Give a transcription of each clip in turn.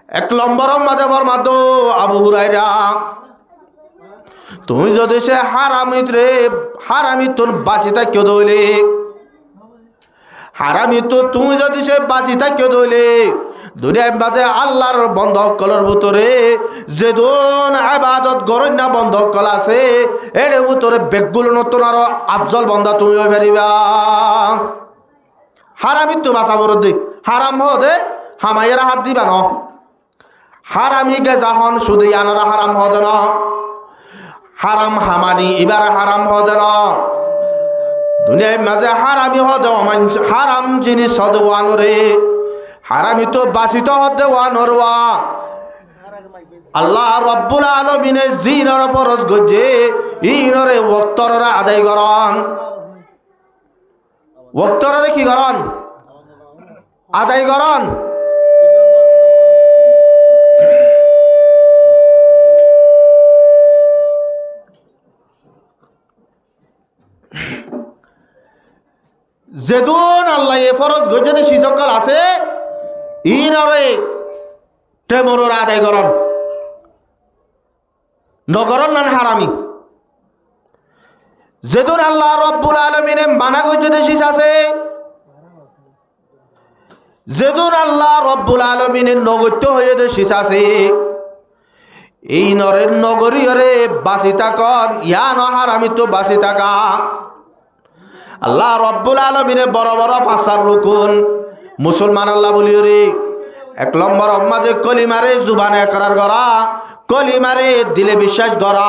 এক নম্বরের মাঝে ফরমাতো আবু হুরায়রা, তুমি যদি সে হারামি তোর বাঁচি থাকিও দইলে, হারামি তো তুমি যদি সে বাঁচি থাকিও দইলে দুনিয়ার মাঝে আল্লাহর বন্ধকলের ভিতরে যে দোন ইবাদত করেন না বন্ধকল আছে এর ভিতরে বেগগুলো নতুন আরো আফজল বন্ধা তুমি হয়ে ফেরিবা। হারামি তো বাঁচাবর দি হারাম হদে হামাইয়েরা হাত দিবা ন, হারামি গে যখন শুধু আনারা হারাম হদে ন, হারাম হামানি এবার হারাম হদে ন, দুনিয়ার মাঝে হারামি হদে হারাম জিনিস হদে ওয়ানরে, হারামি তো বাঁচিত হদে ওয়ানরওয়া। আল্লাহ রব্বুল আলামিনে জিনর ফরজ গজে ইনরে ওয়াক্তরা আদায় করন, ওয়াক্তরে কি করন আদায় করন। যেদুন আল্লাহ এ ফরজ গজে শিশকাল আছে ইনরে টেমরর আদায় করন, নগরন নান হারামি। যেদুন আল্লাহ রব্বুল আলামিনে মানা গজে শিশ আছে, যেদুন আল্লাহ রব্বুল আলামিনের নগত্য হয়ে শিশ আছে এই নরের নগরীয়রে বাঁচি থাকন ইয়া ন হারামি তো বাঁচি থাকা। আল্লাহ রব্বুল আলামিনে বড় বড় ফাসার রুকুন মুসলমান আল্লাহ বলিও রে, এক নম্বর মাঝে কলিমারে জুবানে একরার করা, কলিমারে দিলে বিশ্বাস করা,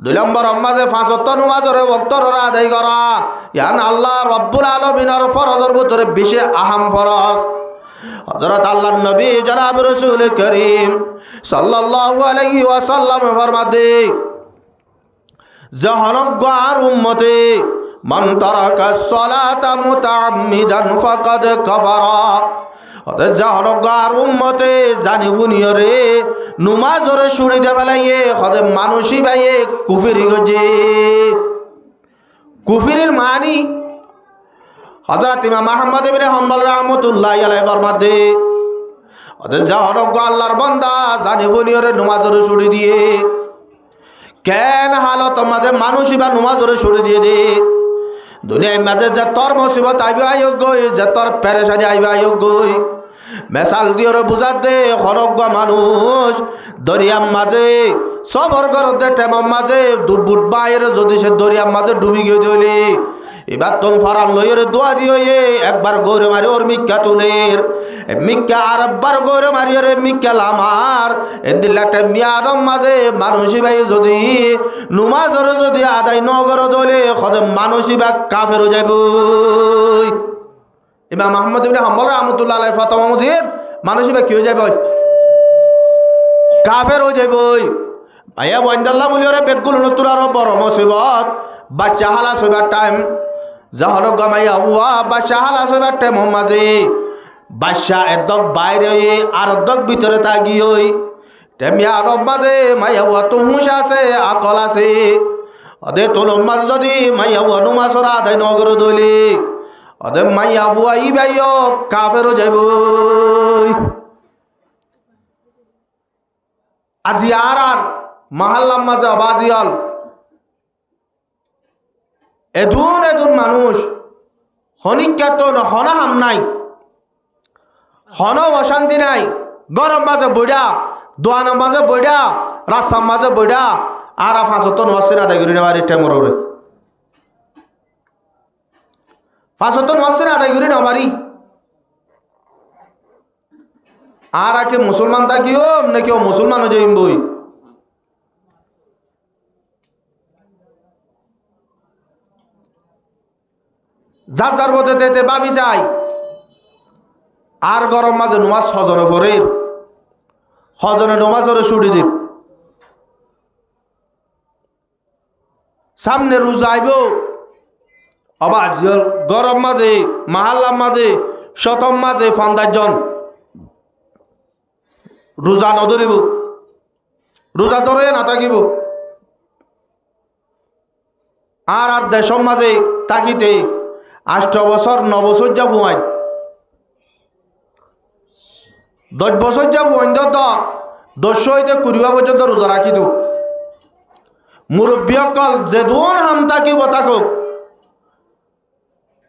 দুই নম্বর মাঝে পাঁচ ওয়াক্ত নামাজের ওয়াক্তর আদায় করা। ইয়ান আল্লাহ রব্বুল আলামিনের ফরজের ভিতরে বিশেষ আহাম ফরজ। হযরত আল্লাহর নবী জনাব রাসূল করিম সাল্লাল্লাহু আলাইহি ওয়াসাল্লাম ফরমাতে জাহানজ্ঞ আর উম্মতে মান তারাকা সালাতা মুতাআম্মিদান ফাকাদ কাফারা। অর্থাৎ জাহানজ্ঞ আর উম্মতে জানি ফুনিয়রে নুমাজরে শুড়ি দে ফেলাইয়ে হদে মানুষই ভাইয়ে কুফরি গজে। কুফরির মানি হযরত ইমাম আহমদ ইবনে হাম্বল রাহমাতুল্লাহি আলাইহি ফরমাতে অর্থাৎ জাহানজ্ঞ আল্লাহর বান্দা জানি ফুনিয়রে নুমাজরে শুড়ি দিয়ে কেন হালত আমাদের মানুষই বা নুমাজরে শুড়ি দিয়ে দে দুনিয়ার মাঝে যে তোর মুসিবত আইবে আয়োগ্যই, যে তোর পেরেশানি আইবে আয়োগ্যই। মেসাল দিয়ে বুঝার দে হরজ্ঞ মানুষ দরিয়ার মাঝে সফর করতে টেমার মাঝে বুট বাইরে যদি সে দরিয়ার মাঝে ডুবি গিয়ে দিলে এবার তুমি ফারাম লইয়ের দোয়া দিয়ে একবার গৌরে মারি ওর মিক্কা তুলের মিক্কা আর একবার গৌরে মারি রে মিক্কা লামার এদিল্লাটা মিয়ারম মাঝে মানুষই ভাই যদি নুমাজর যদি আদায় নগর দলে খদম মানুষই বা কাফেরও যাইব। ইমাম আহমদ ইবনে হাম্বল রাহমাতুল্লাহি আলাইহি ফতোয়া মুজিব মানুষই বা কি হয়ে যাইব কাফের হয়ে যাইব। ভাইয়া বন্দাল্লাহ বলিওরে বেগুল নতুন আরো বড় মুসিবত বাচ্চা হালা সবার টাইম জাহর গামাইয়া হুয়া বাচ্চা হালা সবার টাইম মাঝে বাদশাহ একদক বাইরে আর একদক ভিতরে তাগি হই টেমিয়া আরব মাঝে মাইয়া হুয়া তো হুঁশ আছে আকল আছে অদে তোল মাঝে যদি মাইয়া হুয়া নুমাসরা আদায় নগর দলি অদে মাইয়া হুয়া ই ভাইও কাফেরও যাইব। আজি আর মাহাল্লার মাঝে অবাজিয়াল এদুন এদুন মানুষ হনিজ্ঞাত হন হাম নাই, হন অশান্তি নাই, গরম মাঝে বইডা দোয়ানোর মাঝে বইডা রাস্তার মাঝে বইডা আর ফাঁসতন ওয়াসিন আদায় করি নেবার এটা মরে ফাঁসতন ওয়াসিন আদায় করি নেবারি আর আকে মুসলমান থাকিও নাকি মুসলমানও যাইম বই। যার যার মধ্যে দিতে ভাবি চাই আর গরম মাঝে নমাজ হজরে পড়ের হজরে নমাজরে ছুটি দিন সামনে রোজা আইব অবাজ গরম মাঝে মাহাল্লার মাঝে শতম মাঝে 50 জন রোজা নধরিব, রোজা ধরে না থাকিব আর আর দেশম মাঝে থাকিতে 8 বছর 9 বছর যা ঘুমাই 10 বছর যাব অন্তত 10 হইতে 20 পর্যন্ত রোজা রাখিত মুরব্বীসকল যেদুন হাম থাকিব থাকুক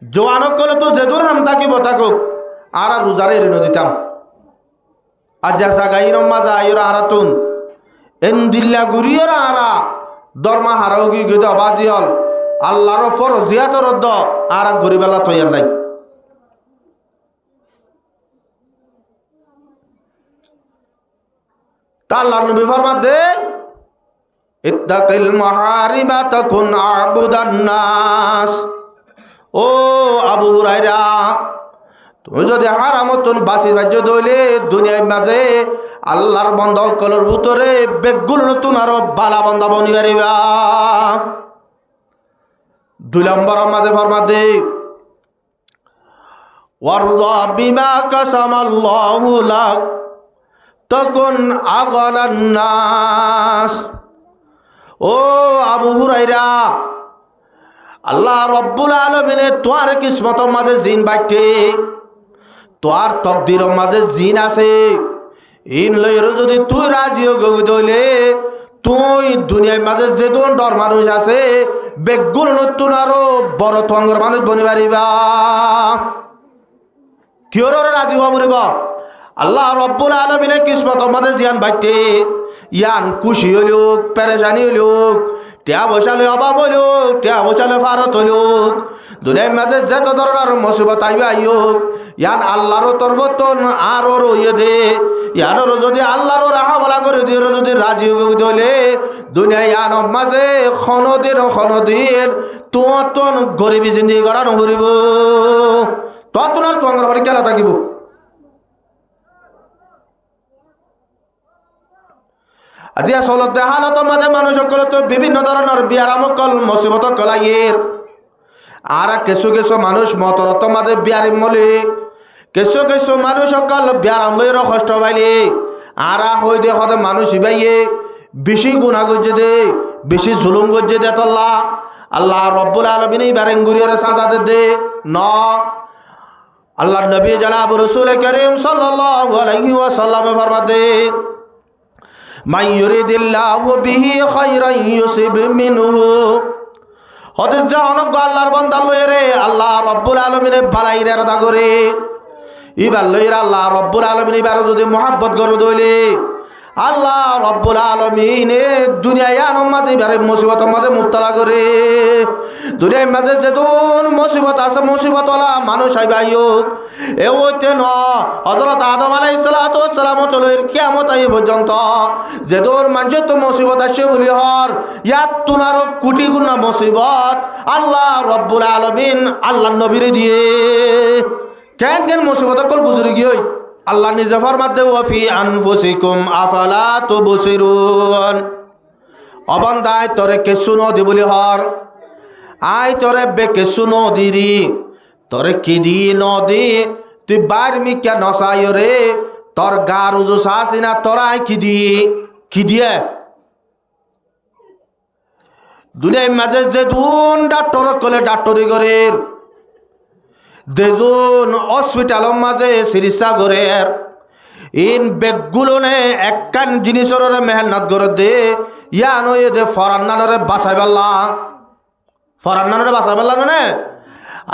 জওয়ানসকল তো যেদুন হাম থাকিব থাকুক আর রোজারে এড়িয়ে দিতাম আজ জাগাইর মাজা আইর আরাতুন এন্দিল্লা গুরিয়র আরা দরমা হারাও গি গিয়ে আবাজি হল আল্লাহর ফরজিয়াতর দ আর গরিবেলা তৈয়ার নাই তা আল্লাহ নবী ফরমাতে ইত্তাকিল মাহারিমা তাকুন আবুদান নাস ও আবু হুরায়রা তুমি যদি হারামতন বাসি বাজ্য দইলে দুনিয়ার মাঝে আল্লাহর বান্দা কলর ভিতরে বেগুল নতুন আরো বালা বান্দা বনি পারিবা 2 নম্বর মাঝে ফরমাতে ওয়ারদা বিমা কাসামাল্লাহু লাক তকুন আগানান নাস ও আবু হুরায়রা আল্লাহ রব্বুল আলামিনে তোর কিসমতের মাঝে জিন বাইতে তোর তকদিরের মাঝে জিন আছে ইন লইর যদি তুই রাজি হইলে তুই দুনিয়ার মাঝে যেদন ডর মানুষ আছে বেগুন নতুন আরো বড় তঙ্গর মানুষ বনি পারিবা কিয়র রাজি হওয়া পড়িব আল্লাহ রব্বুল আলামিনে কিসমতের মাঝে জিয়ান বাইতে ইয়ান খুশি হইলুক পেরেশানি হইলুক টিয়া বসালে অভাব হইলুক টিয়া বসালে ফারত হইলুক দুনিয়ার মাঝে যত ধরনের মুসিবত আইবে আইয়ুক ইয়ান আল্লাহর তরফতন আরো রইয়ে দে ইয়ার যদি আল্লাহর রাহাওয়ালা করে দিয়ে যদি রাজি হইলে দুনিয়া ইয়ান মাঝে খনদিন তোতন গরিবী জিন্দিগি করা নহরিব ততন আর তোমার ঘরে কেলা থাকিব আজি আসলতে হালতের মাঝে মানুষ সকলতে বিভিন্ন ধরনের বিয়ারামকল মুসিবত কলাইয়ের আর কিছু কিছু মানুষ মতরত মাঝে বিয়ারিম মলে কিছু কিছু মানুষ সকল বিয়ারাম লইর কষ্ট পাইলে আর হই দে হতে মানুষ ইবাইয়ে বেশি গুণা গজ্জে দে বেশি জুলুম গজ্জে দে তল্লা আল্লাহ রব্বুল আলামিন বারেঙ্গুরিয়র সাজাতে দে ন আল্লাহ নবী জনাব রাসূল করিম সাল্লাল্লাহু আলাইহি ওয়াসাল্লাম ফরমাতে মান ইউরিদিল্লাহু বিহি খায়রান ইউসিব মিনহু হদিস জাহানক আল্লাহর বান্দা লইরে আল্লাহ রব্বুল আলামিন বালাইরে রাদা করে ইবার লইরা আল্লাহ রব্বুল আলামিন ইবার যদি মোহাব্বত করে দইলে আল্লাহ রব্বুল আলামিন দুনিয়ার মাঝে ইবারে মুসিবতের মাঝে মুবতলা করে দুনিয়ার মাঝে যেদুন মুসিবত আছে মুসিবতওয়ালা মানুষ আইবাইক এওতে ন হযরত আদম আলাইহিস সালাতু ওয়াস সালাম তলইর কিয়ামত আই পর্যন্ত যেদুন মানুষ তো মুসিবত আসে বলি হর ইয়াত তুনার কোটি গুণ মুসিবত আল্লাহ রব্বুল আলামিন আল্লাহর নবীরে দিয়ে কেন কেন মুসিবত কল গুজরি গিয়ে আল্লাহ নিজে ফরমাতে ওয়াফি আনফুসিকুম আফালা তুবসিরুন অবন্দায় তোরে কেসু নদী বলি হর আই তোরে বে কেসু নদীরি তোরে কি দি নদী তুই বার মিক্যা নসাই রে তোর গার উজু সাসি না তোরাই কি দিয়ে দুনিয়ার মাঝে যে দুন ডাক্তর কলে ডাক্তরি করের দেজুন হসপিটালের মাঝে চিকিৎসা করে ইন বেগগুলোনে একখান জিনিসের মেহনত করে দে ইয়ান ওই দে ফরান্নানরে বাঁচাই পেলা নে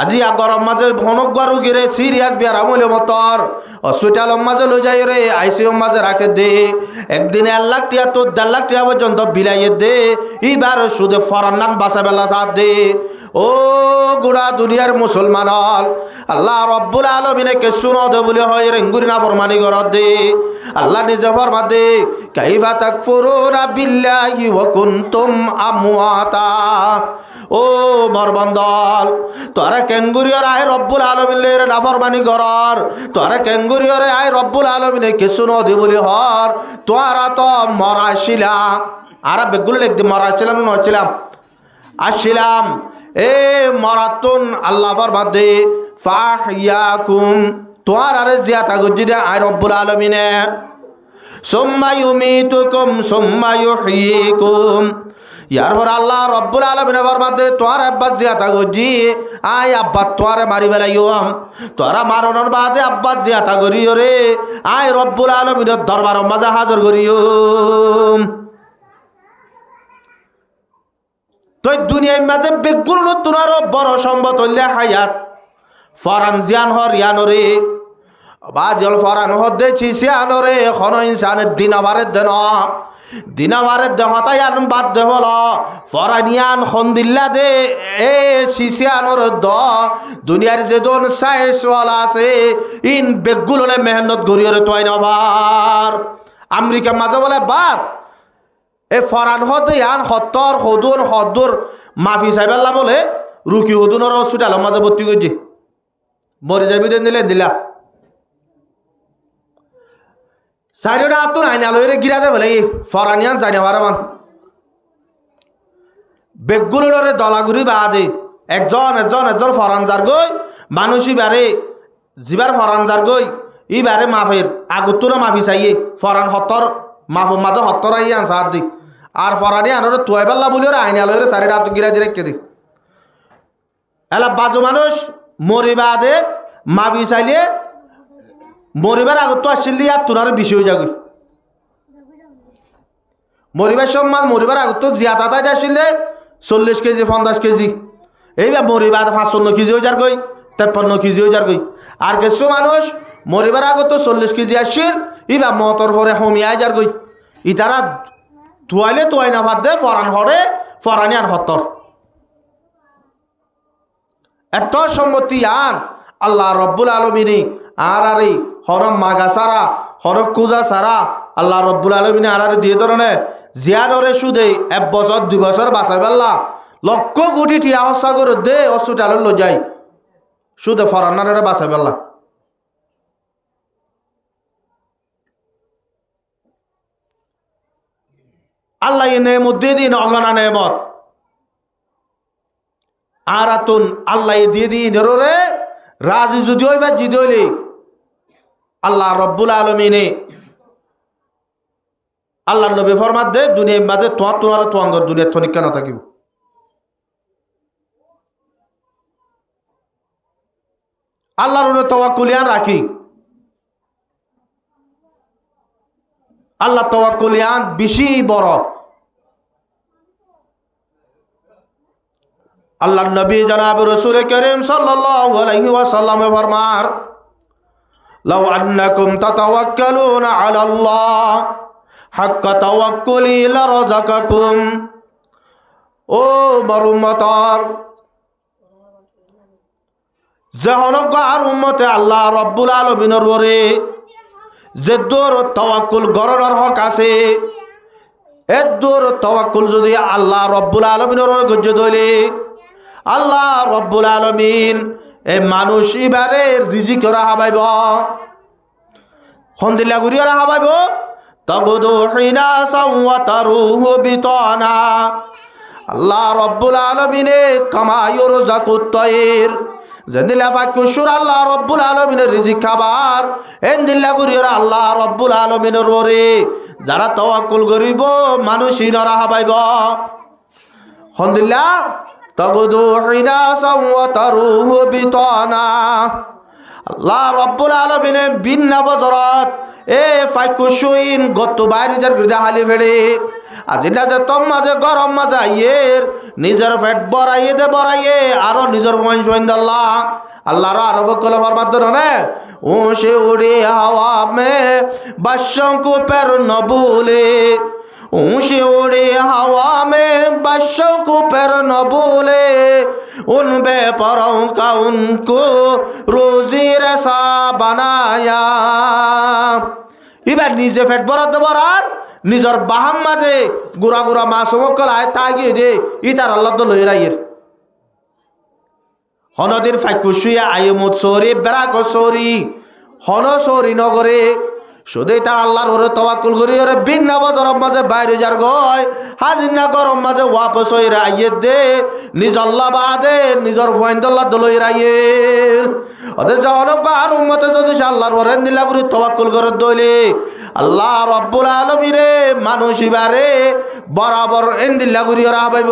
আজি গরম মাঝে ভনক গারু গিরে সিরিয়াস বিয়ারাম হইলে মতর হসপিটালের মাঝে লই যাই রে আইসিইউ মাঝে রাখে দে একদিনে 1 লাখ টিয়া তো 1.5 লাখ টিয়া পর্যন্ত বিলাইয়ে দে এইবার শুধু ফরান্নান বাঁচাই পেলা সাথ দে ও গুড়া দুনিয়ার মুসলমান আল্লাহ রব্বুল আলামিনে কেসু নদে বলে হয় রেঙ্গুরি না ফরমানি করত দে আল্লাহ নিজে ফরমা দে কাইফা তাকফুরুনা বিল্লাহি ওয়া কুনতুম আমওয়াতা ও মরবন্দল তোরা কেঙ্গুরিয়র আয় রব্বুল আলামিনের নাফরমানি করর তোরা কেঙ্গুরিয়র আয় রব্বুল আলামিনে কেসু নদে বলে হর তোরা তো মরাছিলা আর বেগুল একদিন মরাছিলাম নছিলাম আসছিলাম এ মারাতুন আল্লাহ ফরমাতে ফাহিয়াকুম তোর আরে জিয়াতা গজ্জি দে আয় রব্বুল আলামিনে সুম্মা ইউমিতুকুম সুম্মা ইউহয়িকুম। ইয়ার পর আল্লাহ রব্বুল আলামিন ফরমাতে তোর আব্বা জিয়াতা গজি আই আব্বা তোরে মারি ফেলাইম, তোরা মারণের বাদে আব্বা জিয়াতা করিও রে আই রব্বুল আলামিনের দরবার মাঝে হাজির করিও। তো দুনিয়ার মাঝে বেগুন তোমার বড় সম্পদ হইলে হায়াত ফরান জিয়ান হর ইয়ানরে বা জল ফরান হদে চিসিয়ানরে এখন ইনসানের দিনাবারের দেন দিনাবারের দেহ তাই আন বাদ দে হল ফরানিয়ান হন্দিল্লা দে এ চিসিয়ানর দ দুনিয়ার যে দোন সাইসওয়ালা আছে ইন বেগুলনে মেহনত গড়িয়ে তোয়াই নবার আমেরিকা মাঝে বলে বাপ এ ফরান হদে আন হত্তর হদুন হদুর মাফি সাহেবাল্লা বলে রুকি হদুনের হসপিটালের মাঝে ভর্তি করছি মরে যাবি দিলে দিলা সাইডটা আতুন আইনা লইরে গিরা দে বলে ফরানিয়ান জানি মান বেগুলোরে দলাগুড়ি বাদে একজন একজন একজন ফরান যার গই মানুষই বারে জিবার ফরান যার গই ই বারে মাফের আগতুরা মাফি চাইয়ে ফরান হত্তর মাফ মাঝে হত্তর আই আনসার দি আর ফরানি আনর তুয়াইবাল্লা বলি ওরা আইনা লইরে সাইডটা আতু গিরা দিয়ে রেখে দি এলা বাজু মানুষ মরিবা দে মাফি চাইলে মরিবার আগত তো আসছিল আর তোনার বেশি হয়ে যাবে মরিবার সম্মান মরিবার আগত তো জিয়া তাতাই আসছিল 40 কেজি 50 কেজি এইবার মরিবার 55 কেজি হয়ে যার গই 53 কেজি হয়ে যার গই আর কিছু মানুষ মরিবার আগত তো 40 কেজি আসছিল এবার মতর পরে হমিয়াই যার গই ইতারা তুয়াইলে তুয়াই না ভাত দে ফরান হরে ফরানি আর হত্তর এত সম্মতি আন আল্লাহ রব্বুল আলমিনী আর আরে হরম মাগা সারা হরক কুজা সারা আল্লাহ রব্বুল আলমিনে আর দিয়ে ধরনে জিয়াদরে সুদে 1 বছর 2 বছর বাঁচাই পারলা লক্ষ কোটি টিয়া হস্তা করে দে হসপিটালে লো যাই সুদে ফরান্নারে বাঁচাই পারলা আল্লাহ এ নেমত দিয়ে দিন অগনা নেমত আর আতুন আল্লাহ দিয়ে দিন রে রাজি যদি হই বা যদি হইলে আল্লাহ রব্বুল আলমিনে আল্লাহ নবী ফরমাত দে দুনিয়ার মাঝে তোমার তোয়াঙ্গর দুনিয়ার থনিক কেন থাকিব আল্লাহর তাওয়াক্কুলিয়ান রাখি আল্লাহ তাওয়াক্কুলিয়ান বেশি বড় আল্লাহ নবী জনাব রাসূল করিম সাল্লাল্লাহু আলাইহি ওয়াসাল্লাম ফরমার লাউ আন্নাকুম তাতাওয়াক্কালুনা আলাল্লাহ হাক্কা তাওয়াক্কুলি লারাযাকাকুম। ও মরুম্মতর জহনক আর উম্মতে আল্লাহ রব্বুল আলামিনের ওরে যে দূর তাওয়াক্কুল গরর হক আছে এ দূর তাওয়াক্কুল যদি আল্লাহ রব্বুল আলামিনের ওরে গজ্জ দইলে আল্লাহ রব্বুল আলামিন এ মানুষ এবারে রিজিক রাহা পাইব হন্দিল্লা গুড়িয়া রাহা পাইব তগুদু হিনা সাওয়াতারুহু বিতানা। আল্লাহ রব্বুল আলামিনে কামায়ুর জাকুত্তাইর জেন্দিলা ফাকুশুর আল্লাহ রব্বুল আলামিনের রিজিক খাবার এন্দিল্লা গুড়িয়া আল্লাহ রব্বুল আলামিনের ওরে যারা তাওয়াক্কুল করিব মানুষই রাহা পাইব হন্দিল্লা তগুদু হিনা সাওয়াতারুহু বিতানা। আল্লাহ রব্বুল আলামিনে বিন্না বজরত এ ফাইকুশুইন গত বাইরে গৃদা হালি ফেড়ে আজিনা যে তম মাঝে গরম মাঝে আইয়ের নিজের পেট বড়াইয়ে দে বড়াইয়ে আরো নিজের মন সৈন্দ আল্লাহ আল্লাহর আরো বকলে ফরমাত ধরনে ও সে উড়ে হাওয়া মে বাদশাহ কো পের ন ভুলে ऊंचे उड़े हवा में बादशाह को पैर न बोले उन बेपरों का उनको रोजी रसा बनाया। এবার নিজে পেট ভরাত ভরার নিজের বাহাম মাঝে গুড়া গুড়া মাছ মকল আয় তাগিয়ে দে ইতার আল্লাহ তো লই রাইয়ের হনদের ফাইকুশুয়া আয়মুত সরি বেড়াক সরি হন সরি নগরে শুধু তার আল্লাহর ওরে তাওয়াক্কুল করি ওরে বিনা বজরম মাঝে বাইরে যার গয় হাজিনা গরম মাঝে ওয়াপস হই রাইয়ে দে নিজ আল্লাহ বাদে নিজর ভয়েন্দল্লাহ দলই রাইয়ে ওদের জনক আর উম্মতে যদি আল্লাহর ওপর এন্দিল্লা করে তাওয়াক্কুল করে দইলে আল্লাহ রাব্বুল আলামিনে মানুষ ইবারে বরাবর এন্দিল্লা করে রাখবাইব।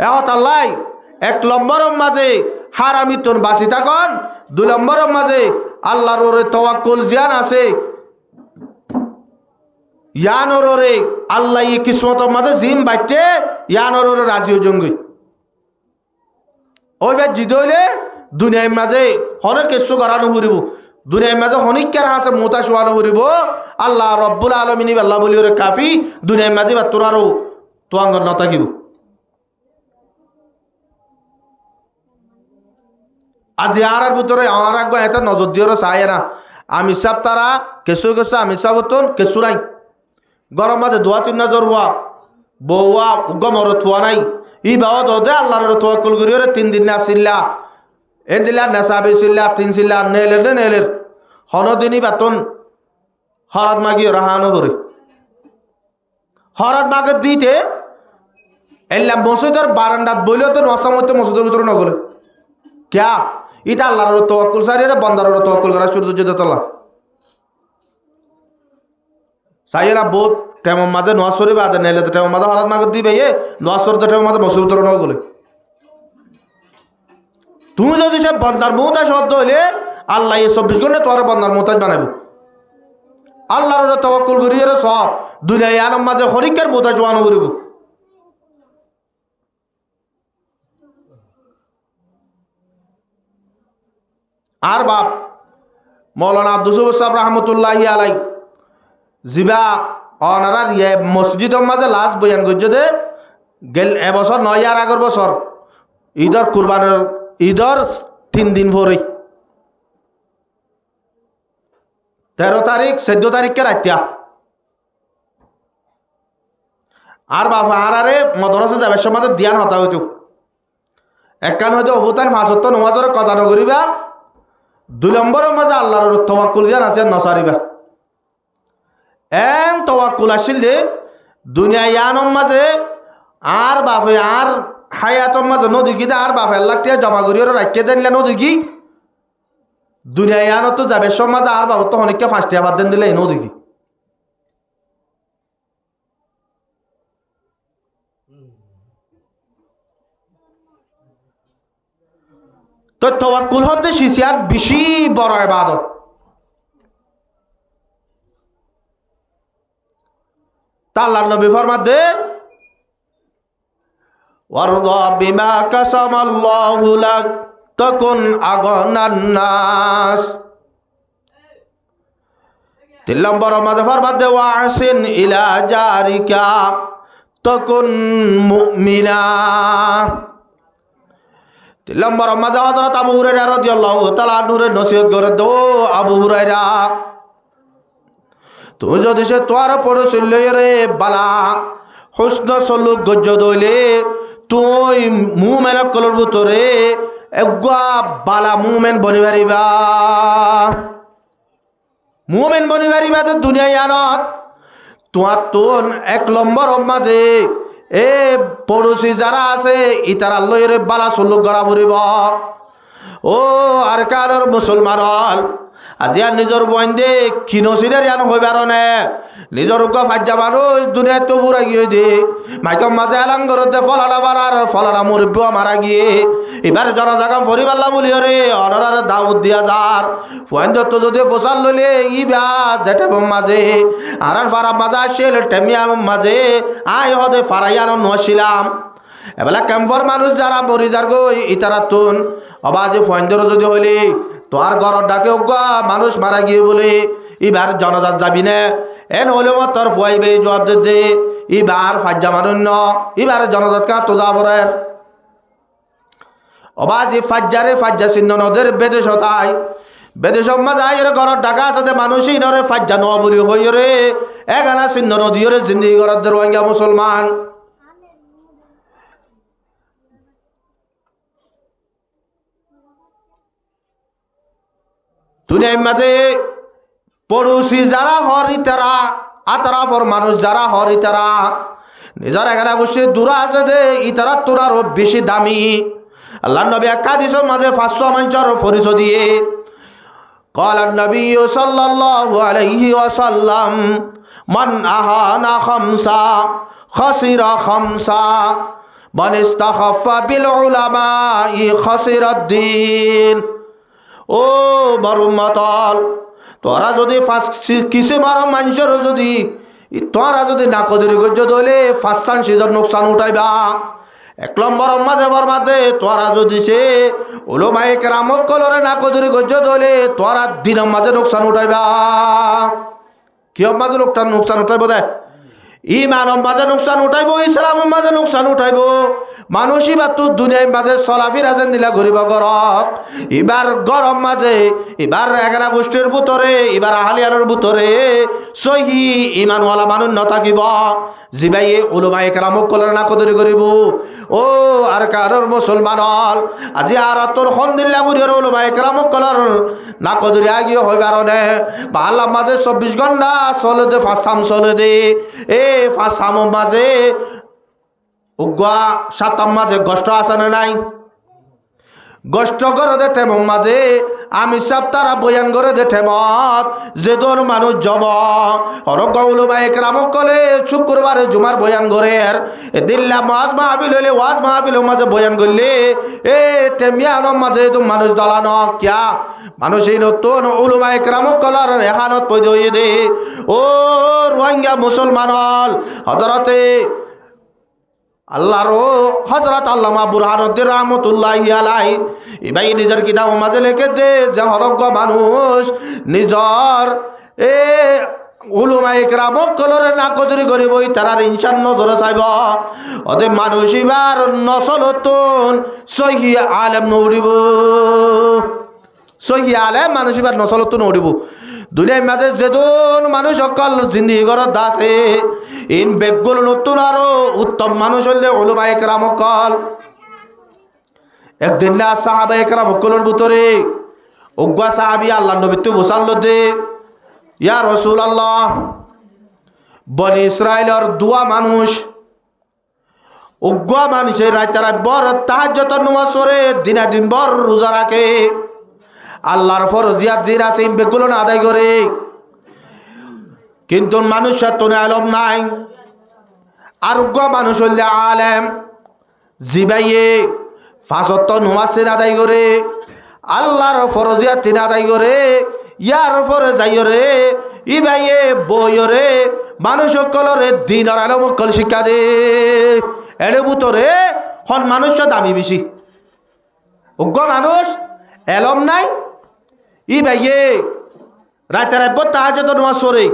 এখন আল্লাহ এক নম্বরের মাঝে হারামিতন বাঁচি থাকুন, 2 নম্বরের মাঝে আল্লাহর ওরে তাওয়াক্কুল জিয়ান আছে ইয়ানোর ওরে আল্লাহ ই কিসমতের মাঝে জিম বাইতে ইয়ানোর ওরে রাজি জঙ্গি ওই ভাই জিদ হইলে দুনিয়ার মাঝে অনেক কিছু করানো ফুরিব, দুনিয়ার মাঝে অনেকের হাসে মোতা শোয়ানো ফুরিব। আল্লাহ রব্বুল আলমিনী আল্লাহ বলি ওরে কাফি দুনিয়ার মাঝে বা তোর আরো তোয়াঙ্গ নথাকিব। আজি আর ভিতরে আমার আগে এত নজর দিয়ে চায় না আমি সব তারা কেঁচু কেঁচু আমি সব হতন কেঁচু নাই গরম মাঝে 2-3 নজর হওয়া বউয়া গমর থুয়া নাই ই বাও দে আল্লাহর তাওয়াক্কুল করি ওরে 3 দিন না সিল্লা এন দিলা নেশাবে সিল্লা 3 সিল্লা নেলের হনদিনী বেতন হরাত মাগি রাহানো করে হরাত মাগে দিতে এলাম মসজিদের বারান্দাত বইলেও তো নসামতে মসজিদের ভিতরে নগলে ক্যা ইটা আল্লাহর তাওয়াক্কুল সারিয়ে বন্দারের তাওয়াক্কুল করা সূর্য দেতলা সাইয়েরা বহুত টেমন মাঝে নোয়াশরি বাদে নেলে তো টেমন মাঝে হঠাৎ মাগে দিবে এ নোয়াশর তো টেমন মাঝে মসজিদ ভিতরে নগলে তুমি যদি সে বন্দার মুহতাজ শব্দ হইলে আল্লাহ এই 24 ঘন্টা তোমার বন্দার মুহতাজ বানাবো। আল্লাহর তাওয়াক্কুল করিয়ে সব দুনিয়ায় আলম মাঝে হরিকের মুহতাজ বানানো করিব। আর বাপ মৌলানা আব্দুল সুবুর সাহেব রহমতুল্লাহি আলাই জিবা অনারার ইয়ে মসজিদের মাঝে লাস্ট বয়ান করছে দে গেল এবছর 9 আর আগের বছর ঈদর কুরবানের ঈদর 3 দিন পরে 13 তারিখ 14 তারিখকে রাতিয়া আর বাবা আরে মদরসে যাবে সমাজে ধ্যান হতা হইতো একখান হয়তো অবতার 5 নমাজের কথা নগরিবা 2 নম্বরের মাঝে আল্লাহর তাওয়াক্কুল জান আছে নসারিবা এন তাওয়াক্কুল আসিল দে দুনিয়া ইয়ানোর মাঝে আর বাপে আর হায়াতর মাঝে নদী দে আর বাপে আল্লাহ টিয়া জমা করিয়ে রাখিয়ে দেন নদী কি দুনিয়া ইয়ানো তো যাবে সমাজে আর বাবু তো অনেককে 5 টাকা বাদ দেন দিলে নদী কি তো তাওয়াক্কুল হতে শিশিয়ার বেশি বড় ইবাদত। আল্লাহর নবী ফরমাতে ওয়ারদা বিমা কাসামাল্লাহু লাক তাকুন আগনান নাস। 3 নম্বর মাঝে ফরমাতে ওয়াহসিন ইলা জারিকা তাকুন মুমিনা। 3 নম্বর মাঝে হযরত আবু হুরায়রা রাদিয়াল্লাহু তাআলা নূরে নসিহত করে দো আবু হুরায়রা তুমি যদি সে তোর পড়ছিল রে বালা হুসন সলুক গজ্জ দইলে তুই মুমেন কলর ভিতরে একগা বালা মুমেন বনি পারিবা মুমেন বনি পারিবা তো দুনিয়ায় আনত তোমার তোন 1 নম্বর মাঝে এ পড়োশি যারা আছে ইতার আল্লাহর বালা সলুক গড়া ফুরিব। ও আর কারোর মুসলমান হল আজি আর নিজের বইন্দে কিনসিনের ইয়ান হইবার নে নিজের উকা ফাজ্জা মানুষ দুনিয়ায় তো বুড়া গিয়ে দে মাইকম মাঝে এলাঙ্গরতে ফলানা বাড়ার ফলানা মুরব্বী মারা গিয়ে এবার জনজাগা পরিবাল্লা বলি রে অনার দাউদ দিয়া যার পয়েন্ট তো যদি পোষাল লইলে ইবা যেটা মাঝে আর ফারা মাঝে আসছিল টেমিয়া মাঝে আয় হদে ফারাইয়ানো নছিলাম এবেলা ক্যাম্পর মানুষ যারা মরি যার গই ইতারা তুন অবাজে পয়েন্টর যদি হইলে তোর ঘর ডাকে মানুষ মারা গিয়ে বলে এবার জনজাত যাবি না এন হলে তোর ফুয়াইবে জবাব দে এবার ফাজ্জা মানুষ ন এবার জনজাত কা তো যাবরের অবাজি ফাজ্জারে ফাজ্জা চিহ্ন নদের বেদেশ তাই বেদেশ মাঝাই এর ঘর ডাকা আছে মানুষই নরে ফাজ্জা ন বলি হই রে এখানা চিহ্ন নদী রে জিন্দিগি ঘর রোহিঙ্গা মুসলমান দুনিয়ার মাঝে পড়োশি যারা হরি তারা আতরাফর মানুষ যারা হরি তারা নিজের এখানে বসে দূরা আছে দে ইতারা তোরারও বেশি দামি আল্লাহ নবী এক হাদিসের মাঝে 500 মানুষের পরিচয় দিয়ে قال النبي صلى الله عليه وسلم من أهان خمسا خسر خمسا من استخف بالعلماء خسر الدين ও মরুম্মতল তোরা যদি কিছু মারো মানুষের যদি তোরা যদি নাকদরি গজ্য দলে ফাঁসান সিজন নোকসান উঠাইবা 1 নম্বর মাঝে তোরা যদি সে উলামায়ে কেরামক কলরে নাকদরি গজ্য দলে তোরা দিনের মাঝে নোকসান উঠাইবা কি মাঝে নোকসান উঠাইব দে ইমানের মাঝে নোকসান উঠাইব ইসলামের মাঝে নোকসান উঠাইব মানুষই বা তো দুনিয়ার মাঝে চলাফেরা যেন দিলা ঘুরিব গরক এবার গরম মাঝে এবার এগারা গোষ্ঠীর ভিতরে এবার আহলিয়ার ভিতরে সহি ইমানওয়ালা মানুষ নথাকিব জিবাইয়ে উলামায়ে কেরামক কলর না কদরি করিব ও আর কারোর মুসলমান হল আজি আর তোর হন্দিল্লা গুরির উলামায়ে কেরামক কলর না কদরি আগিয়ে হইবার নে বাল্লা মাঝে 24 ঘন্টা চলে দে ফাসাম চলে দে এ ফাসাম মাঝে উগা সাতাম মাঝে কষ্ট আছে না নাই কষ্ট করে দে টেম মাঝে আমি সব তারা বয়ান করে দে টেমত যে দোন মানুষ জম অরগ উলামায়ে কেরামক কলে শুক্রবারে জুমার বয়ান করে দিল্লা মাজ মাহফিল হইলে ওয়াজ মাহফিল মাঝে বয়ান করলে এ টেমিয়ানো মাঝে তো মানুষ দলানো কিয়া মানুষ এই নতুন উলামায়ে কেরামক কলার এখানত পয়দ হয়ে দে ও রোহিঙ্গা মুসলমান হল হযরতে আল্লাহর হযরত আল্লামা বুরহানুদ্দিন রাহমাতুল্লাহি আলাইহি ইবাই নিজের কিতাব মাঝে লিখে দে যে হরজ্ঞ মানুষ নিজর এ উলামায়ে কেরামক কলরে না কদরি করিব তারার ইনসান নজরে চাইব ওদের মানুষ এবার নসলতুন সহি আলেম নউরিব সহি আলেম মানুষ এবার নসলতুন নউরিব দুনিয়ার মাঝে যেদন মানুষ অকল জিন্দিগি ঘরত আছে ইন বেগুল নতুন আরো উত্তম মানুষ হইলে উলামায়ে কেরামক কল একদিন না সাহাবায়ে কেরামক কলর ভিতরে উগ্গা সাহাবী আল্লাহর নবী তো বসাল দে ইয়া রাসূলুল্লাহ বনি ইসরাইলের দুয়া মানুষ উগ্গা মানুষের রাইতারা বড় তাহাজ্জুদ নামাজ পড়ে দিন বড় রোজা রাখে আল্লাহর ফরজিয়াত জিরা সিম বেগুলো না আদায় করে কিন্তু মানুষের তো আলম নাই আরোগ্য মানুষ হইলে আলেম জিবাইয়ে ফাঁসত্ব নুমাসিন আদায় করে আল্লাহর ফরজিয়াত তিন আদায় করে ইয়ার ফরে যাইরে ইবাইয়ে বইরে মানুষ সকলরে দিনের আলম কল শিক্ষা দে এর ভিতরে হন মানুষের দামি বেশি উগ্র মানুষ এলম নাই ই ভাইয়ে রাতে রাত তাহাজ্জুদ নামাজ পড়ে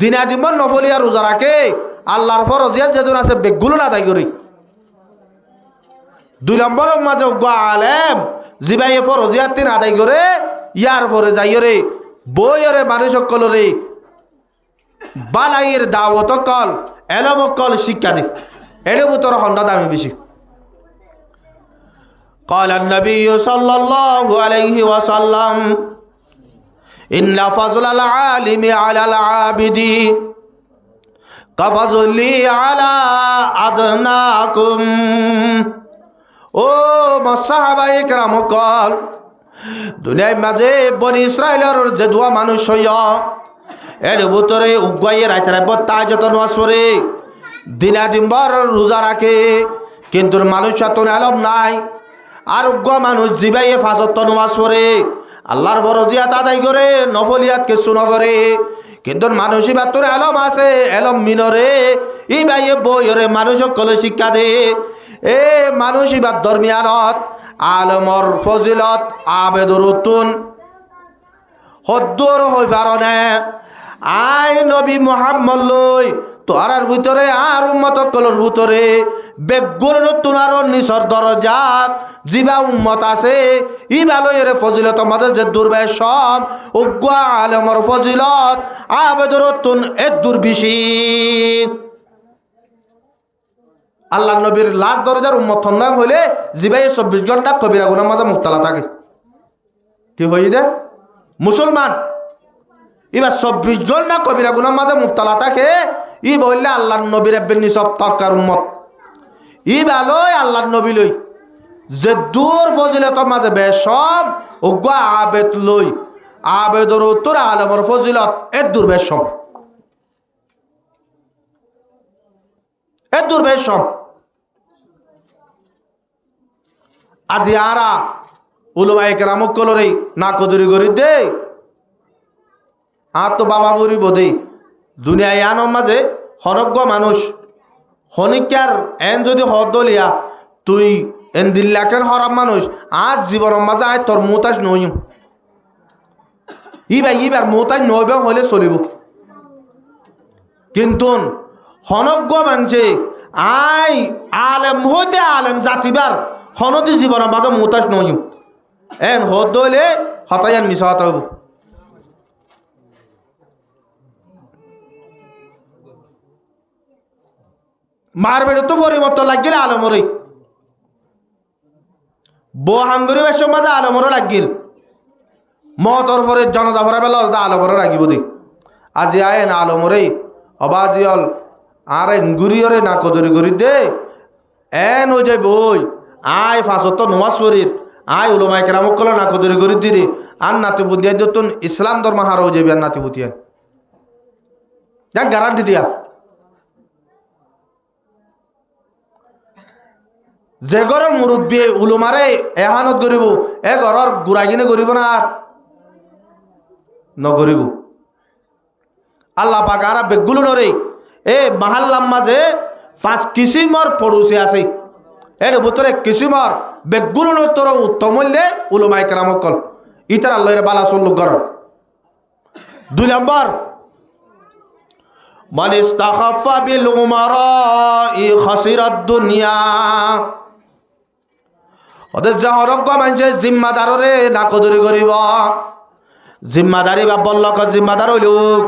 দিনা দিন নফলিয়া রোজা রাখে আল্লাহর ফরজিয়াত যেদিন আছে বেগুলো না আদায় করে 2 নম্বরের মাঝে উগ্র আলেম জিবাইয়ে ফরজিয়াত তিন আদায় করে ইয়ার পরে যাইরে বইরে মানুষ সকলরে বালাইয়ের দাওয়াত কল এলম কল শিক্ষা দে এর ভিতরে হন্ডা দামি বেশি قال النبي صلى الله عليه وسلم إن فضل العالم على العابد كفضلي على أدناكم ও সাহাবায়ে কেরাম কল দুনিয়ার মাঝে বনি ইসরাইলের যে দুয়া মানুষ হইয়া এর ভিতরে উগ্গাইয়ে রাইতে রাত তাহাজ্জুদ নামাজ পড়ে দিনাদিনভর রোজা রাখে কিন্তু মানুষের তো আলম নাই আরোগ্য মানুষ জিবাইয়ে ফাঁসত্ব নামাজ পড়ে আল্লাহর ফরজিয়াত আদায় করে নফলিয়াত কিছু নকরে কিন্তু মানুষ এবার তোর এলম আছে এলম মিনরে ই বাইয়ে বইরে মানুষ সকলে শিক্ষা দে এ মানুষ এবার দরমিয়ানত আলমর ফজিলত আবেদরতুন হদ্দুর হই পারনে আই নবী মুহাম্মদ লই তোরার ভিতরে আর উম্মত কলর ভিতরে বেগুন নতুন আর নিসর দরজাত জিবা উম্মত আছে ই ভালো এর ফজিলত আমাদের যে দুর্বায় সব উগ্র আলমর ফজিলত আবেদরতুন এ দুর্বিশি আল্লাহ নবীর লাশ দরজার উম্মত থন্দাং হইলে জিবাই 24 ঘন্টা কবিরা গুনার মাঝে মুক্তালা থাকে কি হই দে মুসলমান এবার 24 ঘন্টা কবিরা গুনার মাঝে মুক্তালা থাকে ই বললে আল্লাহর নবীর এবেন নিসব তরকার উম্মত ই ভালোই আল্লাহর নবী লই যে দূর ফজিলতর মাঝে বেশম উগ্র আবেদ লই আবেদর উত্তর আলমর ফজিলত এর দূর বেশম এর দূর বেশম আজি আরা উলুমায়ে কেরামক কলরে না কদরি করি দে আর তো বাবা বলিব দে দুনিয়ায় আনম মাঝে হনজ্ঞ মানুষ হনিকার এন যদি হদলিয়া তুই এন দিল্লাকের হরাম মানুষ আজ জীবন মাঝে আয় তোর মোতাজ নইম ইবার মোতাজ নইবে হলে চলিব কিন্তু হনজ্ঞ মানুষে আই আলেম হইতে আলেম জাতিবার হনদি জীবনের মাঝে মোতাজ নইম এন হদলে হতায়ান মিশা হতে হইব মার বেড়ে তো পরিবর্তন লাগিল আলমরে বহাঙ্গরি বেশর মাঝে আলমরও লাগিল মতর পরে জনতা ভরা বেলা আলমরও লাগিব দি আজি আয়েন আলমরে অবাজিয়ল আর গুড়িয়রে না কদরি করি দে এন হয়ে যাই বই আয় ফাঁসত নমাজ পড়ির আয় উলুমায়ে কেরামক কল না কদরি করি দিরে আর নাতি বুদিয়ান যতন ইসলাম ধর্ম হার হয়ে যাবি আর নাতি বুদিয়ান গ্যারান্টি দিয়া যে ঘরের মুরব্বী উলুমারে এহানত করিব এ ঘরের গুড়াগিনে করিব না আর নকরিব আল্লাহ পাক আর বেগুলো নরে এ মাহাল্লাম মাঝে 5 কিসিমর পড়োশি আছে এর ভিতরে কিসিমর বেগুলো তোর উত্তম হইলে উলুমায়ে কেরামক কল ইতার আল্লাহর বালা চল্লুক ঘর 2 নম্বর মান ইস্তাখাফা বিল উমারা'i খাসিরাদ দুনিয়া ওদের যাহরজ্ঞ মানুষের জিম্মাদাররে না কদরি করিব জিম্মাদারি বা বল্লক জিম্মাদার হইলুক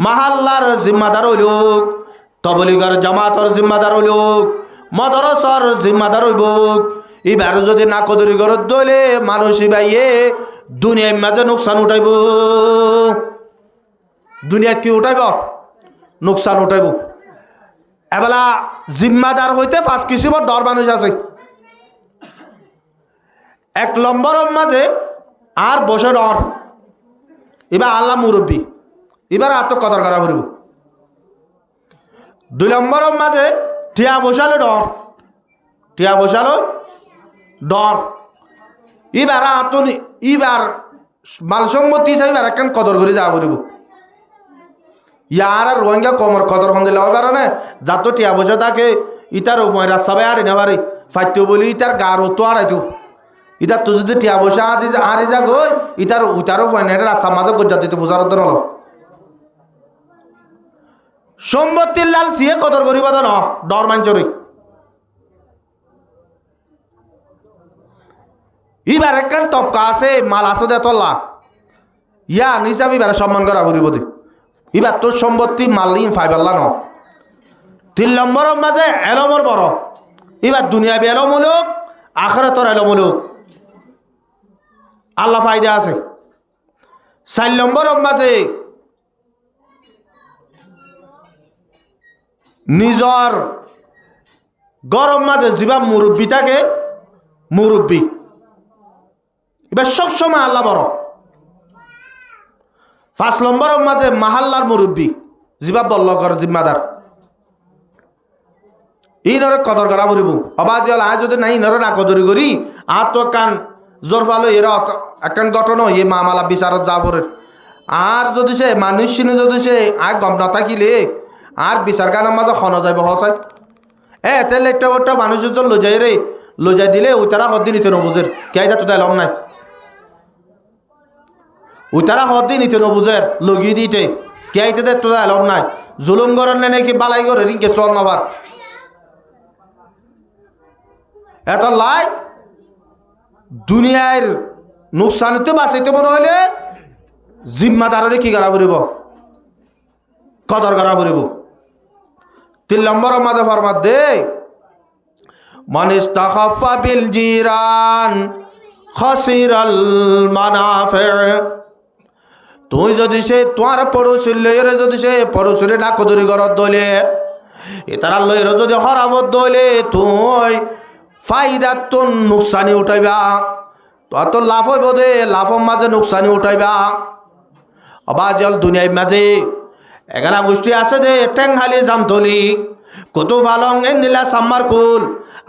মাহাল্লার জিম্মাদার হইলুক তবলিগর জামাতর জিম্মাদার হইলুক মদরসর জিম্মাদার হইবুক এবার যদি না কদরি করত দইলে মানুষ ইবাইয়ে দুনিয়ার মাঝে নোকসান উঠাইব দুনিয়াত কি উঠাইব নোকসান উঠাইব এবেলা জিম্মাদার হইতে 5 কিসিমর ডর মানুষ আছে 1 নম্বরের মাঝে আর বসে ডর এবার আল্লাহ মুরব্বী এবার আর তো কদর করা করিব 2 নম্বরের মাঝে টিয়া বসালো ডর টিয়া বসালো ডর এবার আতনি এবার মালসম্মতি হিসাবে এবার একখান কদর করে যাওয়া করিব ইয়ার আর রোহিঙ্গা কমর কদর হন দিলে হবে না যাতো টিয়া বসে থাকে ইটার ময়রা সবাই আর নেবারে ফাইতে বলি ইটার গার তো আড়াইতো ইটার তো যদি টিয়া বসে আরে যা গই ইটার উটারও হয় না এটা রাস্তা মাঝে গজ্জা দিতে বোঝার তো নল সম্পত্তির লাল সিয়ে কদর করিব তো ন ডর মাঞ্চরে এবার একখান তপকা আছে মাল আছে দে তল্লা ইয়া নিজাম এবার সম্মান করা করিব দে এবার তোর সম্পত্তি মালিন ফাইবাল্লা ন 3 নম্বরের মাঝে এলমর বড় এবার দুনিয়া বি এলমূলক আখিরাতর এলমূলক আল্লাহ ফায়দা আছে 4 নম্বরের মাঝে নিজর গরম মাঝে যিবা মুরব্বী থাকে মুরব্বী এবার সবসময় আল্লাহ বড় 5 নম্বরের মাঝে মাহাল্লার মুরব্বী যিবা বল্লকর জিম্মাদার ইনরে কদর করা করিব অবাজিয়াল আজ যদি নাই ইনরে না কদরি করি আর তো কান জোর ফালো এরা একখান ঘটনা এ মামালা বিচারত যা পড়ে আর যদি সে মানুষ চিনে যদি সে আর গম না থাকিলে আর বিচার গানের মাঝে খন যাইব হসাই তেল একটা বট্টা মানুষের জন্য লজাই রে লজাই দিলে ওই তারা হদ্দি নিতে নবুঝের কে এটা তো এলম নাই ওই তারা হদ্দি নিতে নবুঝের লগিয়ে দিতে কে আইতে তো এলম নাই জুলুম করেন না নাকি বালাই করে রিঙ্কে চল নাবার এত লাই দুনিয়ার নোকসানিতে বাঁচাইতে মনে হইলে জিম্মাদারে কি করা পড়িব কদর করা পড়িব 3 নম্বরের মাঝে ফরমাত দে মান ইস্তাখাফা বিল জিরান খাসিরাল মানাফি তুই যদি সে তোমার পড়োশির লইরে যদি সে পড়োশিরে না কদরি করত দইলে এ তারা লইরে যদি হরাবত দইলে তুই ফাইদাতুন নুকসানি উঠাইবা, তো লাভ হইব দে, লাভর মাঝে নুকসানি উঠাইবা। অবাজল দুনিয়ার মাঝে এগানা গোষ্ঠী আছে দে, টেংহালি জামতলি কত ভালং এ নীলা সাম্মার কুল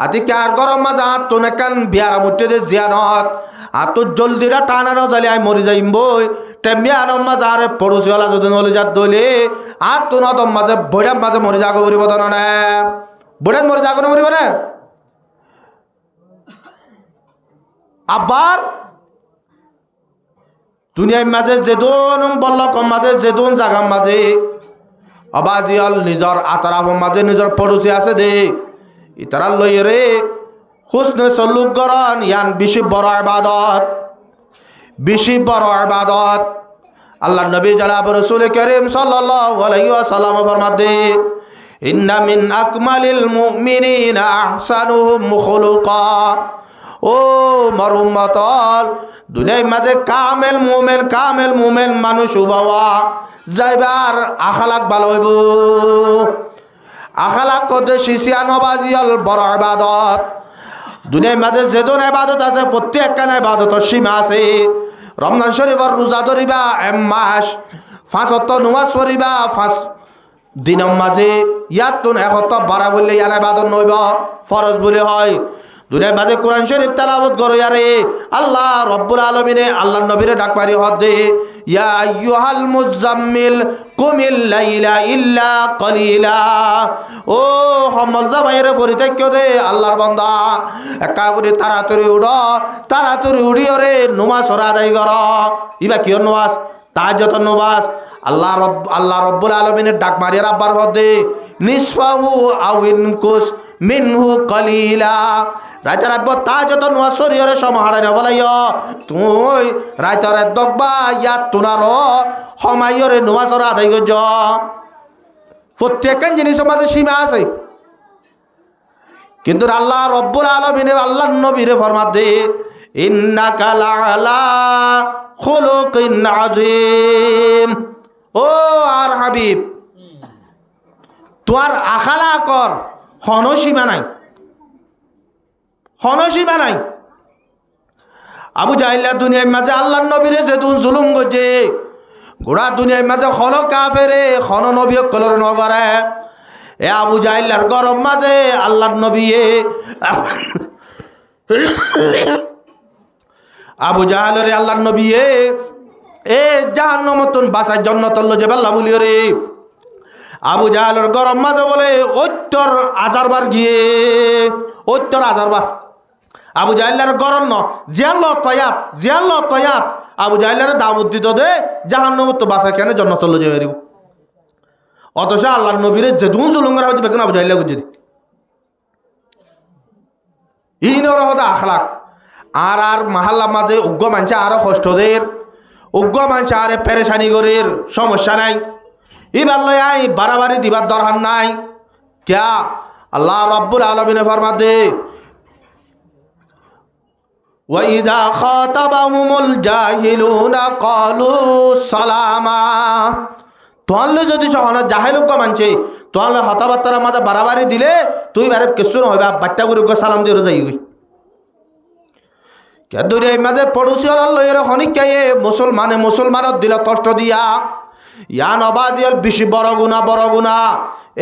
আদি কার গরম মাঝে আত্মন একান বিয়ারা মুঠে দে জিয়ানত আত্মর জলদিরা টানানো জালি আই মরি যাইম বই টেমিয়া আনম মাঝে আরে পড়োশি হলা যদি নলি যাত দলি আত্মন অদম মাঝে বৈরাম মাঝে মরি যাগো মরিব তো না বৈরাম মরি যাগো না মরিব না। আবার দুনিয়ার মাঝে যেদন বল্লকম মাঝে যেদন জাগার মাঝে অবাজিয়াল নিজর আতরাফর মাঝে নিজর পড়োশি আছে দে ইতারা লই রে হুসনে সলুক গরন ইয়ান বেশি বড় ইবাদত, বেশি বড় ইবাদত। আল্লাহ নবী জনাব রাসূল করিম সাল্লাল্লাহু আলাইহি ওয়াসাল্লাম ফরমাতে ইন্না মিন আকমালিল মুমিনিনা আহসানুহুম খুলুকা। ও মর উম্মতল দুনিয়ার মাঝে কামেল মুমেন মানুষ বাবা যাইবার আখালাক ভালো হইব। আখালাক কত শিশিয়া নবাজিয়াল বড় ইবাদত। দুনিয়ার মাঝে যেদন ইবাদত আছে প্রত্যেকখান ইবাদতের সীমা আছে। রমজান শরীফের রোজা ধরিবা এক মাস, 5 ওয়াক্ত নামাজ পড়িবা 5 দিনের মাঝে, ইয়াতুন 1 ওয়াক্ত বাড়া বললে ইয়ার ইবাদত নইব, ফরজ বলে হয়। দুনিয়ার মাঝে কোরআন শরীফ তেলাওয়াত করো ইয়ারে আল্লাহ রব্বুল আলামিনে আল্লাহ নবীরে ডাক পারি হদে ইয়া আইয়ুহাল মুজাম্মিল কুমিল লাইলা ইল্লা কলিলা। ও হমল জামাইরে পরিত্যাগ দে আল্লাহর বান্দা একা করে তাড়াতাড়ি উড়ো, তাড়াতাড়ি উড়িও রে নামাজ আদায় কর। ইবা কিয়র নামাজ? তাহাজ্জুদের নামাজ। আল্লাহ রব্বুল আলামিনের ডাক মারিয়ার আব্বার হদে নিসফাহু আও ইনকুস মিনহু কলিলা। রাইতার আব্বা তাহাজ্জুদ নামাজ সরিয়রে সমাহারে নবলাইও তুই রাইতারে দগবা ইয়াত তুনার হমাইয়রে নামাজ আদায় করজ। প্রত্যেকখান জিনিসের মাঝে সীমা আছে, কিন্তু আল্লাহ রব্বুল আলামিনে আল্লাহ নবীরে ফরমাত দে ইন্নাকা লাআলা খুলুকিন আযীম। ও আর হাবিব তোর আখালা কর হনসীমা নাই, হনসীমা নাই। আবু জাহিল্লা দুনিয়ার মাঝে আল্লাহ নবীরে যেদুন জুলুম করছে গোড়া দুনিয়ার মাঝে হল কাফেরে হন নবী কলর নগরে এ আবু জাহিল্লার গরম মাঝে আল্লাহ নবী আবু জাহালের আল্লাহ নবী এ জাহান্নামতুন বাসায় জন্নতল্ল যে বেল্লা বলিও রে আবু জাহালের গরম মাঝে বলে 70,000 বার গিয়ে 70,000 বার আবু জাহিল্লার গরম ন জিয়াল তয়াত আবু জাহিল্লার দাওয়াত দিত দে জাহান্নামত বাসায় কেন জন্নতল্ল যে বেরিব। অথচ আল্লাহ নবীরে যেদুন জুলুঙ্গার হচ্ছে বেগুন আবু জাহিল্লা গুজি ইনর হতে আখলাক। আর মাহাল্লা মাঝে উগ্র মানছে আরো কষ্টদের উগ্র মানছে আরে পেরেশানি করির সমস্যা নাই। এবার লয় আই বাড়াবাড়ি দিবার দরকার নাই। ক্যা আল্লাহ রব্বুল আলামিনে ফরমাতে ওয়াইদা খাতাবাহুমুল জাহিলুনা ক্বালু সালামা। তোয়ালে যদি সহনা জাহেল উগ্র মানছে তোয়ালে হতাবার্তার মাঝে বাড়াবাড়ি দিলে তুই বারে কিছু নহবা বাট্টা করে সালাম দিয়ে যাই গই। দুনিয়ার মাঝে পড়োশি লইয়ের হনিকায়ে মুসলমানের দিলে কষ্ট দিয়া ইয়ান অবাজিয়াল বেশি বড় গুণা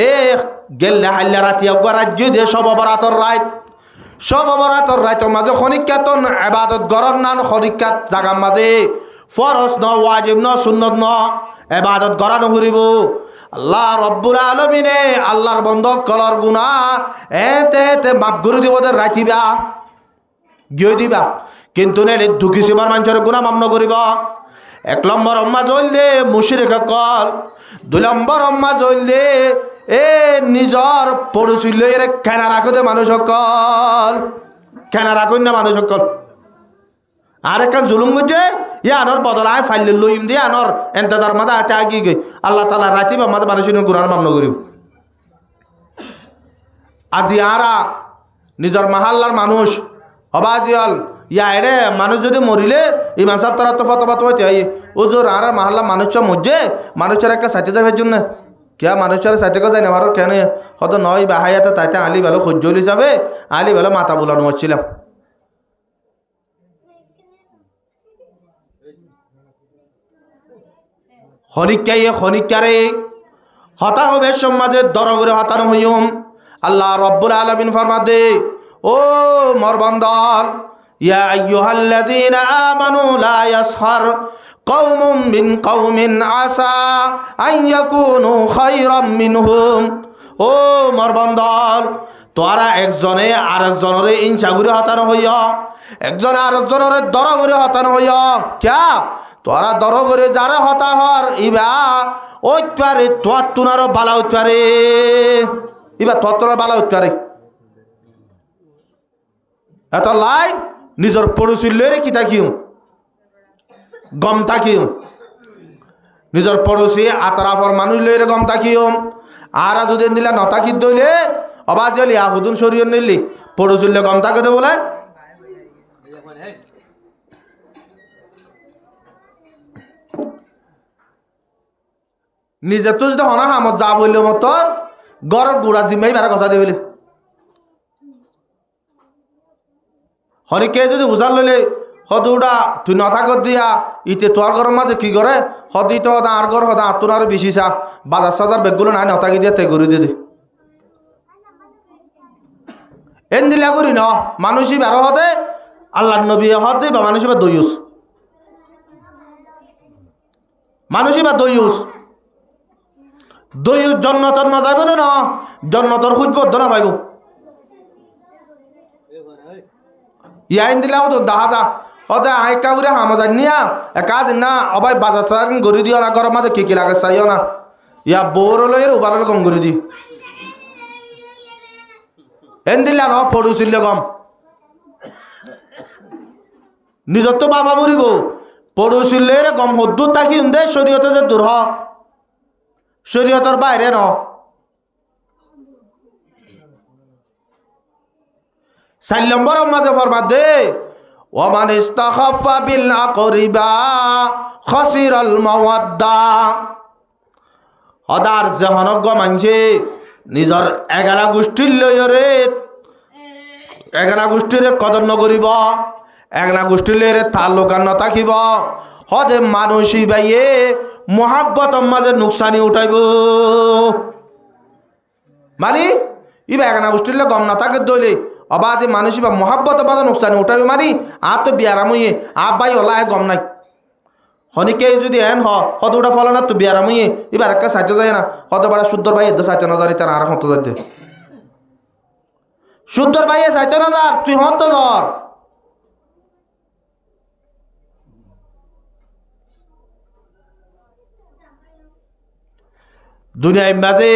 এ গেল্লে হাল্লা রাতি রাজ্য দিয়ে সব বরাতর রাইত মাঝে খনিকাতন ইবাদত গরর নান খনিকাত জাগার মাঝে ফরজ ন ওয়াজিব ন সুন্নত ন ইবাদত গরানো ঘুরিব। আল্লাহ রব্বুল আলামিনে আল্লাহর বন্ধক কলর গুণা এতে মাপ ঘুরি দিব রাখিবা গিয়ে দিবা, কিন্তু নেই দুঃখী সেবার মানুষের গুণা মামন করিব। 1 নম্বর অম্মা জল দে মুশরিক কল, 2 নম্বর অম্মা জল দে এ নিজর পড়োশি লইয়ের কেনা রাখো দে মানুষ সকল কেনা রাখুন না মানুষ সকল। আর একখান জুলুম করছে আনর বদল আয় ফাইল লইম দিয়ে আনর এন্তার মাঝে আতে আগিয়ে গই আল্লাহ তালা রাতিবা মাঝে মানুষের গুণার মামন করিব। আজি আরা নিজর মাহাল্লার মানুষ অবাজিয়াল এরে মানুষ যদি মরিলে ইমাম সাহেব তারা তো ফতোয়া হইতে ও জোর আর মাহাল্লা মানুষ মজ্জে মানুষের একটা সাইতে যাবের জন্য কিয়া মানুষের সাথে যায় না আমার কেন হয়তো নয় বা হাইয়াতে তাইতে আলি ভালো সহ্য হিসাবে আলি ভালো মাথা বোলানো হচ্ছিলাম। খনিকারে হতা হবে সমাজে দরগরে হতানো হইম। আল্লাহ রব্বুল আলামিন ফরমাদে ও মরবন্দল ইয়া আইয়ুহাল্লাযীনা আমানু লা ইয়াসখার কওমুম মিন কওমিন আসা আন ইয়াকুনু খায়রাম মিনহুম। ও মরবন্দল তোরা একজনে আরেকজনের ইনসা করে হতানো হইয়া, একজনে আরেকজনের দর করে হতানো হইয়া। ক্যা তোরা দর করে যারা হতা হর ইবা ওইটারে তোর তুনারও বালা উঠপারে, ইবা তোর বালা উঠপারে। এত লাই নিজের পড়োশি লইরে কি থাকিম গম থাকিম, নিজের পড়োশি আতরাফর মানুষ লইরে গম থাকিম। আর যদি দিলা নতাকি দইলে অবাজ জলি আহুদুন শরীর নিলি পড়োশিলে গম থাকে দে বলে। নিজে তো যদি হনা হামত যা বললে মত গরম গুড়া জিম্মাই বেড়া গছা দিয়ে বলে হরিকে যদি বুঝার লইলে হদুটা তুই নথাকত দিয়া ইতে তোর গরম মাঝে কি করে হদি তো হদা আর ঘর হদা আতুন আরো বেশি চা বাজার সাজার বেগগুলো নাই নথাকি দিয়ে তে ঘুরি দিয়ে এন দিলা করি ন মানুষই বেরো হদে আল্লাহ নবী হদে বা মানুষই বা দইউস, মানুষই বা দইউস দইউস জন্নতর না যাইব না জন্নতর খুঁজব না পাইব। ইয়াইন দিলাও তো দেখা যা হদে আইকা করে হামা নিয়া কাজ না অবাই বাজার সাজার গড়ি দিও না গরম মাঝে কি লাগে চাইও না ইয়া বৌর লইয়ের উবাল কম গড়ি দি এন দিলা ন পড়ুছিল গম নিজর তো বাবা মরিব পড়ুছিল গম হদ্দুর থাকি দে শরীয়তে যে দূর হ শরীয়তর বাইরে ন। 4 নম্বর মাঝে ফরমাত দে ওমান ইস্তাখাফা বিল আকরিবা খাসিরাল মাওয়াদ্দা। হদার জহনজ্ঞ মানছে নিজর 11 গোষ্ঠীর লইরে 11 গোষ্ঠীরে কদর নকরিব 11 গোষ্ঠীর লইরে তাল্লুকান নথাকিব হদে মানুষই বাইয়ে মোহাব্বত মাঝে নুকসানি উঠাইব মানে ইবা 11 গোষ্ঠীর গম না থাকে দইলে অবাধে মানুষ বা মোহাব্বত মাঝে নুকসানি উঠাইব মানে আর তো বিয়ারাম হইয়ে আব্বাই ওলা গম নাই হনিকে যদি এন হদুটা ফল না তো বিয়ারাম হইয়ে এবার একটা সাইতে যায় না হতে পারে শুদ্ধর ভাই এদ সাইতে না যারি তার আর হতে যাইতে শুদ্ধর ভাই সাইতে না যার তুই হত ধর দুনিয়ায় মাঝে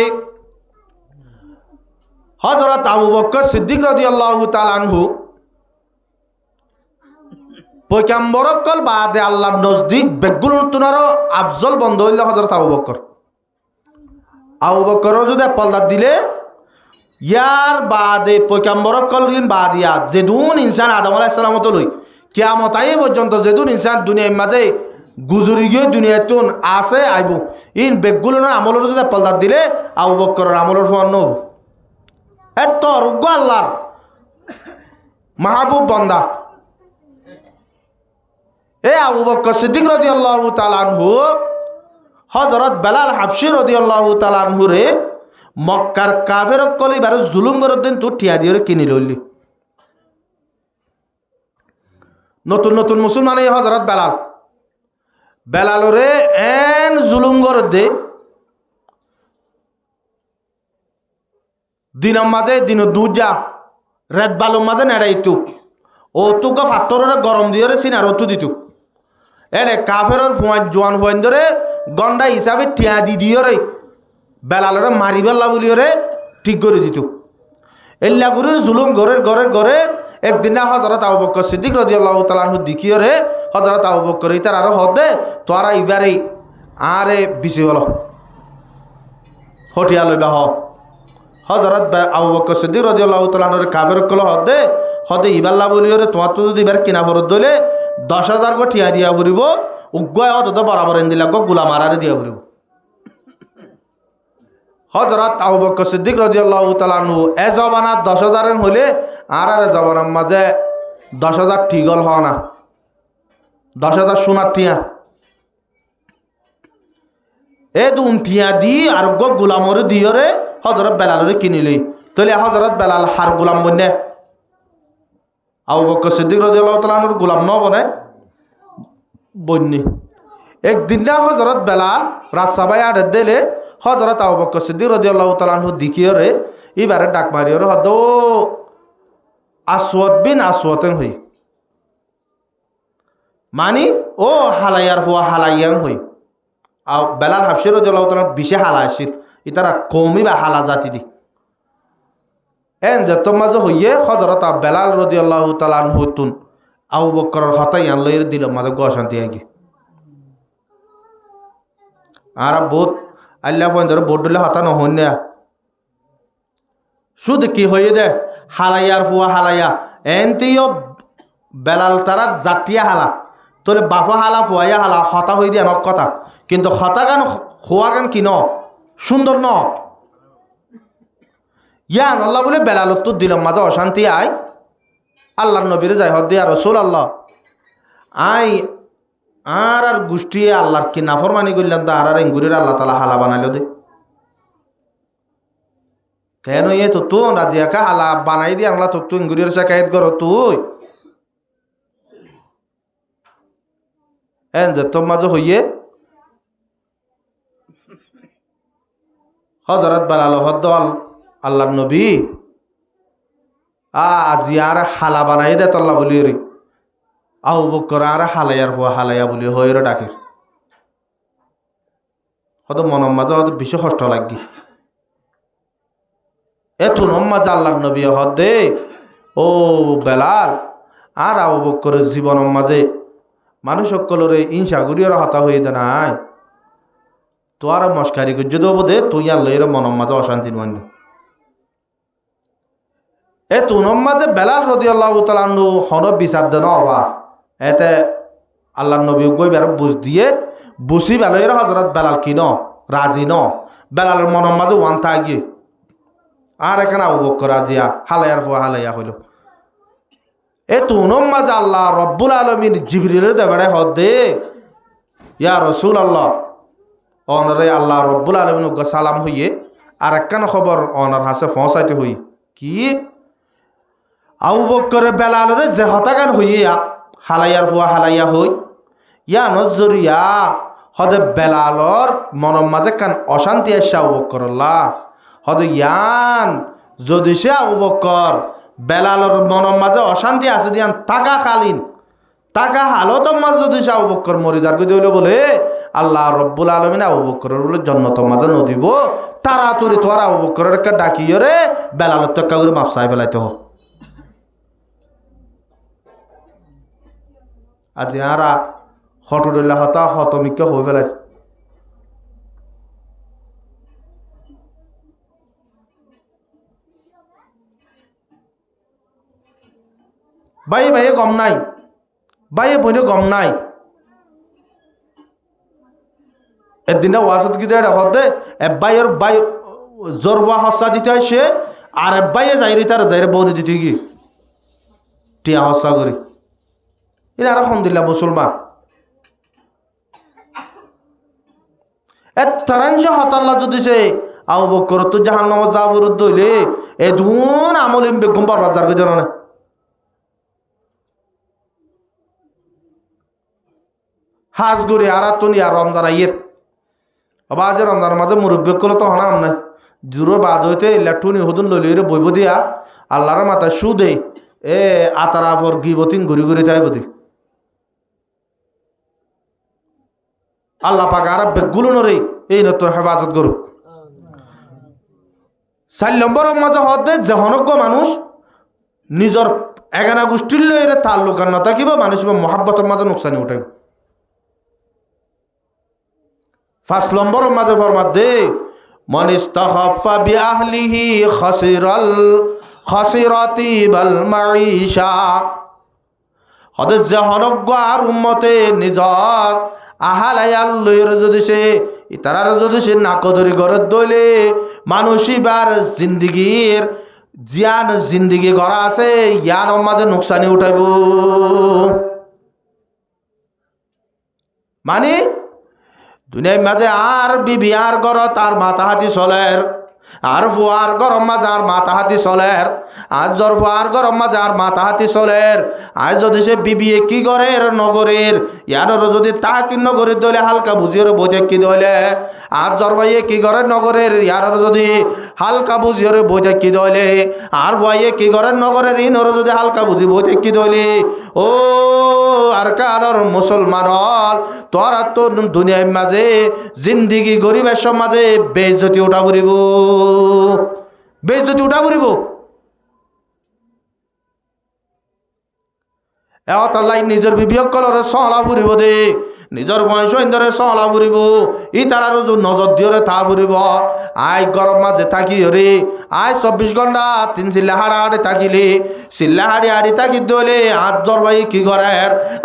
হযরত আবু বকর সিদ্দিক রাদিয়াল্লাহু তাআলা আনহু পয়গম্বরকল বাদে আল্লাহর নজদিক বেগুলোর তুনারও আফজল বন্ধ হইল হযরত আবু বকর। আবু বকরও যদি পলদার দিলে ইয়ার বাদে পয়গম্বরকল বাদিয়া যেদুন ইনসান আদম আলাইহিস সালামত লই কিয়ামত আই পর্যন্ত যেদুন ইনসান দুনিয়ার মাঝে গুজরি গিয়ে দুনিয়াতুন আছে আইব ইন বেগুলোর আমলের যদি পলদার দিলে আবু বকরের আমলের ফল নব এত রুগ্গ আল্লাহর মাহবুব বান্দা। এ আবু বকর সিদ্দিক রাদিয়াল্লাহু তাআলা আনহু হযরত বেলাল হাবশী রাদিয়াল্লাহু তাআলা আনহু রে মক্কার কাফের কলি বারে জুলুম করার দিন তো টিয়া দিয়ে কিনে লইলি নতুন নতুন মুসলমান এই হযরত বেলালরে এন জুলুম করে দে দিনের মাঝে দিন দুজা রেত বালুর মাঝে নেড়াইতু ও তুকে ফাত্তরে গরম দিয়ে সিনার অতু দিত এনে কাফের জোয়ান ফুয়ান ধরে গন্ডা হিসাবে টিয়া দি দিয়ে রে বেলালরে মারি বেলা বলি রে ঠিক করে দিত এল্লা করে জুলুম ঘরে একদিন হযরত আবু বকর সিদ্দিক রাদিয়াল্লাহু তাআলা আনহু দেখিয়ে রে হযরত আবু বকর ইতার আরো হদে তোরা ইবারে আরে বিছে বলো হটিয়া লইবা হযরত আবু বকর সিদ্দিক রাদিয়াল্লাহু তাআলা আনহু কাফের কল হদে ইবাল্লা বলি রে তোমার তো যদি এবার কিনা ফরত দইলে 10,000 গো ঠিয়া দিয়া ফুরিব উগ্গয় অত তো বরাবর এন দিলা গো গুলা মারারে দিয়া ফুরিব হযরত আবু বকর সিদ্দিক রাদিয়াল্লাহু তাআলা আনহু এ জবানা 10,000 হলে আর জবানার মাঝে 10,000 টিগল হয় না, 10,000 সোনার টিয়া এ দুন টিয়া দি আর গোলামরে দিয়রে হযরত বেলালরে কিনিলি তাহলে হযরত বেলাল হার গোলাম বনে আবু বকর সিদ্দিক রাদিয়াল্লাহু তাআলা আনহুর গোলাম ন বনে বন্নি। একদিন না হযরত বেলাল রাজসভায় আড়ে দিলে হযরত আবু বকর সিদ্দিক রাদিয়াল্লাহু তাআলা আনহু দিকিয়রে এবারে ডাক মারিয়রে হদ আসওয়াদ বিন আসওয়াতেন হই মানি ও হালাইয়ার ফুয়া হালাইয়াং হই। আর বেলাল হাফসি রাদিয়াল্লাহু তাআলা বিশে হালা আসির ইতারা কওমি বা হালা জাতি দি এন যে তোমাজ হইয়ে হযরত বেলাল রাদিয়াল্লাহু তাআলা আনহু তুন আবু বকরের হতাই আনলইর দিল মাদে গো শান্তি আগে আর বহুত আল্লাহ পয়েন্টর বোর্ডলে হতা নহন না শুধু কি হয়ে দে হালাইয়ার ফুয়া হালাইয়া এনতিও বেলাল তারা জাতিয়া হালা তোলে বাফা হালা ফুয়াইয়া হালা হতা হয়ে দিয়ে নক কথা কিন্তু হতা গান হওয়া গান কি ন সুন্দর ন ইয়ান আল্লাহ বলে বেলাল তো দিলাম মাঝে অশান্তি আয় আল্লাহর নবীরে যাই হদ দিয়া রাসূলুল্লাহ আই আর আর গোষ্ঠী আল্লাহর কি নাফরমানি করলাম তো আর এঙ্গুরের আল্লাহ তাআলা হালা বানাইলো দে কেন ইয়ে তো তুই রাজিয়াকা হালা বানাই দিয়ে আল্লাহ তো তুই এঙ্গুরের শিকায়ত করো তুই এন যে তোর মাঝে হইয়ে হযরত বেলাল হদ আল্লাহর নবী আজি আর হালা বানাই দে তল্লা বলি রে আবু বকর আর হালাইয়ার ফুয়া হালাইয়া বলি হইরে ডাকির হয়তো মনের মাঝে হয়তো বেশি কষ্ট লাগি এত মাঝে আল্লাহর নবী হদ দে ও বেলাল আর আবু বকরের জীবনের মাঝে মানুষ সকলরে ইনসা গুরিয়র হতা হয়ে দে নাই তো আর মস্কারি গুজ্জ দেবো দে তুই আর লইরে মনের মাঝে অশান্তি মান্য এ তুনম মাঝে বেলাল রাদিয়াল্লাহু তাআলা আনহু হন বিচার দেন অবা এতে আল্লাহর নবী গই বের বুঝ দিয়ে বুঝি বেলাইর হযরত বেলাল কি ন রাজি ন বেলালের মনের মাঝে ওয়ান থাকি আর এখানে আবু বকর রাজিয়া হালাইয়ার ফুয়া হালাইয়া হইল এ তুনম মাঝে আল্লাহ রব্বুল আলামিন জিবরিলের দেবারে হদ দে ইয়া রাসূলুল্লাহ অনরে আল্লাহ রব্বুল আলামিন গো সালাম হইয়ে আর একখান খবর অনার হাসে পৌঁছাইতে হই কি আবু বকরের বেলালরে যে হতাগান হইয়া হালাইয়ার ফুয়া হালাইয়া হই ইয়া নজরিয়া হদে বেলালর মনের মাঝে কান অশান্তি আসছে আবু বকরল্লাহ হদে ইয়ান যদি সে আবু বকর বেলালর মনের মাঝে অশান্তি আছে দিয়ান টাকা খালিন টাকা হালতর মাঝে যদি সে আবু বকর মরি যার কই হইলো বলে আল্লাহ রব্বুল আলামিন আবু বকরের বলে জান্নাতের মাঝে নদিব তাড়াতাড়ি তোর আবু বকরের একটা ডাকিয়ে রে বেলালর তো কাউরে মাফ চাই ফেলাইতে হোক আজ আরা হটুল্লা হতা হতমিক্য হয়ে ফেলাই বাইয়ে বাইয়ে গম নাই বাইয়ে বইনে গম নাই একদিনে ওয়াসত কি দেয় হতে বাইয়ের বাই জোরবা হসা দিতে আসে আর বাইয়ে যাইরে তার যাইরে বনে দিতে গিয়ে টিয়া হসা করি এরা আলহামদুলিল্লাহ মুসলমান তারাংশ হতাল্লা যদি সে আবু বকর তো জাহান্নামে যাবর দইলে এ ধুন আমলিম বেগম বরবাদ যার জানো না হাজ গরি আর তুনি আর রমজান আইয়ের আবার যে রমজানের মাঝে মুরব্বী করলে তো হনাম নাই জুরো বাদ হইতে লেটুনি হদুন লইলে বইব দিয়া আল্লাহর মাথা সু দে এ আতারা পর গিবতিন ঘুরি ঘুরি যাইব দি আল্লাহ পাক আর বেগুলো নরে এই নতুন হেফাজত করুক 4 নম্বরের মাঝে হদে জহনজ্ঞ মানুষ নিজের এগানা গোষ্ঠীর লইরে তাল্লুকান না থাকিব মানুষ মহাব্বতের মাঝে নোকসানি উঠাইব 5 নম্বরের মাঝে ফরমাত দে মান ইস্তাখাফা বিআহলিহি খাসিরাতি বাল মাঈশা হদে জহনজ্ঞ আর উম্মতে নিজর আহালায়াল লইরে যদি সে ইতারার যদি সে নাকদরি ঘরের দইলে মানুষিবার জিন্দগির জিয়ান জিন্দগি করা আছে ইয়ান মাঝে নোকসানি উঠাইব মানে দুনিয়ার মাঝে আর বিবি আর গর তার মাথা হাতি চলের আর ফুয়ার গরম মাঝে আর মাথা হাতি চলের আর জ্বর ফুয়ার গরম মাঝে আর মাথা হাতি চলের আর যদি সে বিবি কি করে নগরের ইয়ার যদি তা কি নগরের দলে হালকা বুঝিয়ে বোঝে কি দলে আর জ্বর ভাইয়ে কি করে নগরের ইয়ার যদি হালকা বুঝিয়ে বোঝে কি দলে আর ভাইয়ে কি করে নগরের ইনর যদি হালকা বুঝি বোঝে কি দলে ও আর কারোর মুসলমান হল তোরা তো দুনিয়ার মাঝে জিন্দিগি গরিবের সমাজে বেইজ্জতি উঠা পড়িব বেইজ্জতি উঠা পড়িব এলাই নিজের বিবেক কলরে চলা ফুরিব দে নিজের বয়স ইন্দরে চলা ফুরিব ই তার নজর দিয়ে তা ফুরিব আই গরম মাঝে থাকি রে আই 24 ঘন্টা 3 চিল্লা হাড়ি থাকিলে চিল্লা হাড়ি থাকি দলে আর জ্বর ভাই কি করে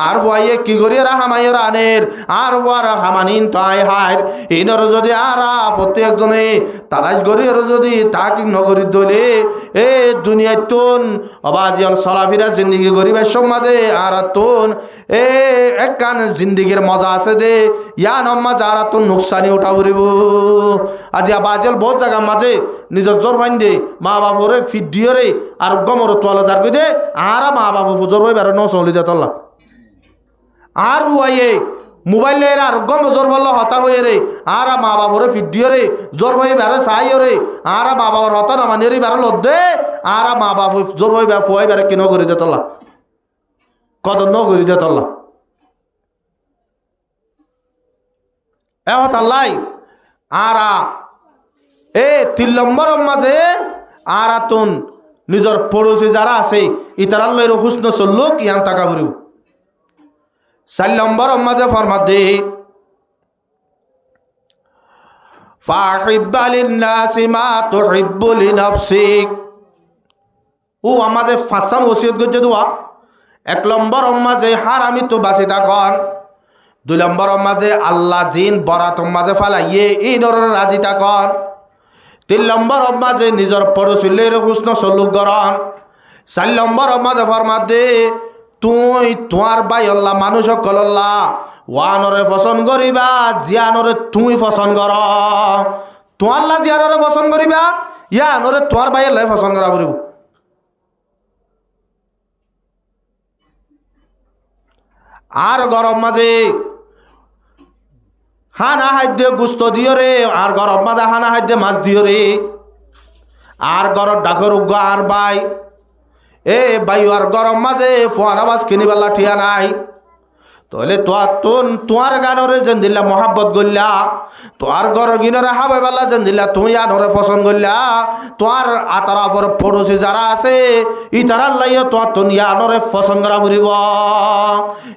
আর ভাইয়ে কি করি হামাইয়ের আনের আর ওয়ার হামানিন তাই হার ইনর যদি আর প্রত্যেকজনে তারাই করি যদি তাকি নগরী দলে এ দুনিয়ায় তুন অবাজিয়াল চলাফিরা জিন্দিগি গরিবের সমাজে আর তুন এ একখান জিন্দিগির মজা আছে দে ইয়ান মাঝে আর তুন নুকসানি উঠা ফুরিব আজি বাজিয়াল বহুত জায়গার মাঝে নিজের জোর ফাইন দে মা বাপরে ফিট দিয়ে রে আর গমর তোয়ালা যার কই দে আর মা বাপ জোর ভাই বেড়ে নচলি দে তল্লা আর বুয়াইয়ে মোবাইল লে আর গম জোর বলল হতা হয়ে রে আর মা বাপরে ফিট দিয়ে রে জোর ভাই বেড়ে চাই রে আর মা বাবার হতা না মানি রে বেড়ে লত দে আর মা বাপ জোর ভাই ফুয়াই বেড়ে কিনো করি দে তল্লা কত ন করি দে তল্লা এ হতাল্লাই আর এ 3 নম্বর মাঝে আর তুন নিজের পড়োশি যারা আছে ইতারার লইর হুসন চল্লুক ইয়ান টাকা ভরিব 4 নম্বর মাঝে ফরমাত দে ফাহিব্বা লিন্নাসি মা তুহিব্বু লিনাফসিক ও আমাদের ফাসান ওসিয়ত গজে দোয়া 1 নম্বর মাঝে হারামি তো বাসি থাকন 2 নম্বর মাঝে আল্লাহ জিন বরাত মাঝে ফালাইয়ে ইনর রাজি থাকন 3 নম্বর মাঝে নিজের পড়োশিলের হুসন সলুক গরন 4 নম্বর মাঝে ফরমাত দে তুই তোমার বাই আল্লাহ মানুষ কল্লা ওয়ানরে পছন্দ করিবা জিয়ানরে তুই পছন্দ কর তোমার জিয়ানরে পছন্দ করিবা ইয়ানরে তোমার বাই আল্লাহ পছন্দ করা পড়িব আর গরম মাঝে হানা খাদ্য গুস্ত দিও রে আর গরম মাঝে হানা খাদ্য মাছ দিও রে আর গরম ডাকর উগ্র আর বাই এ বায়ু আর গরম মাঝে ফোয়ারা মাছ কিনিবাল্লা ঠিয়া নাই তাহলে তোমার গানরে যেন দিলা মহাব্বত গল্লা তোর ঘর গিনরে হাবাই বাল্লা যেন দিলা তুই আনরে পছন্দ গল্লা তোর আতারাফর পড়োশি যারা আছে ই তারার লাইয়ে তোর তো ইয়ানরে পছন্দ করা ফুরিব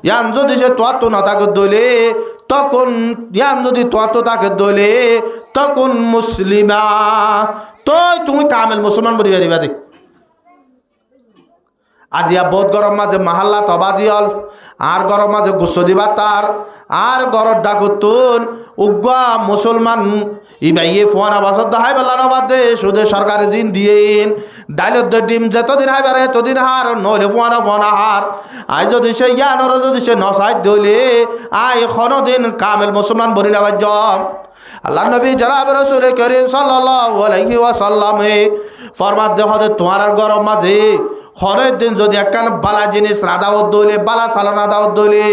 ইয়ান যদি সে তোর তো না তাকে দইলে তখন ইয়ান যদি তোর তো তাকে দইলে তখন মুসলিমা তুমি কামেল মুসলমান বলি পারিবা দেখ আজিয়া বহুত গরম মাঝে মাহাল্লা তবাজিয়ল আর গরম মাঝে গুচ্ছ দিবা তার আর গরর ডাকুতুন উগ্রা মুসলমান ইবাইয়ে ফোন আবাসত হাই বেলা নবাদ দে সুদে সরকারি জিন দিয়েন ডাইলত ডিম যতদিন হাই বারে ততদিন হার নইলে ফোন হার আই যদি সে ইয়ানর যদি সে নসাই দইলে আই দিন কামেল মুসলমান বনি না বাজ্য আল্লাহ নবী জনাব রাসূল করিম সাল্লাল্লাহু আলাইহি ওয়াসাল্লাম ফরমাত দেখো যে তোমার আর গরম মাঝে হরের দিন যদি একখান বালা জিনিস রাধাওত দইলে বালা সালন রাধাওত দইলে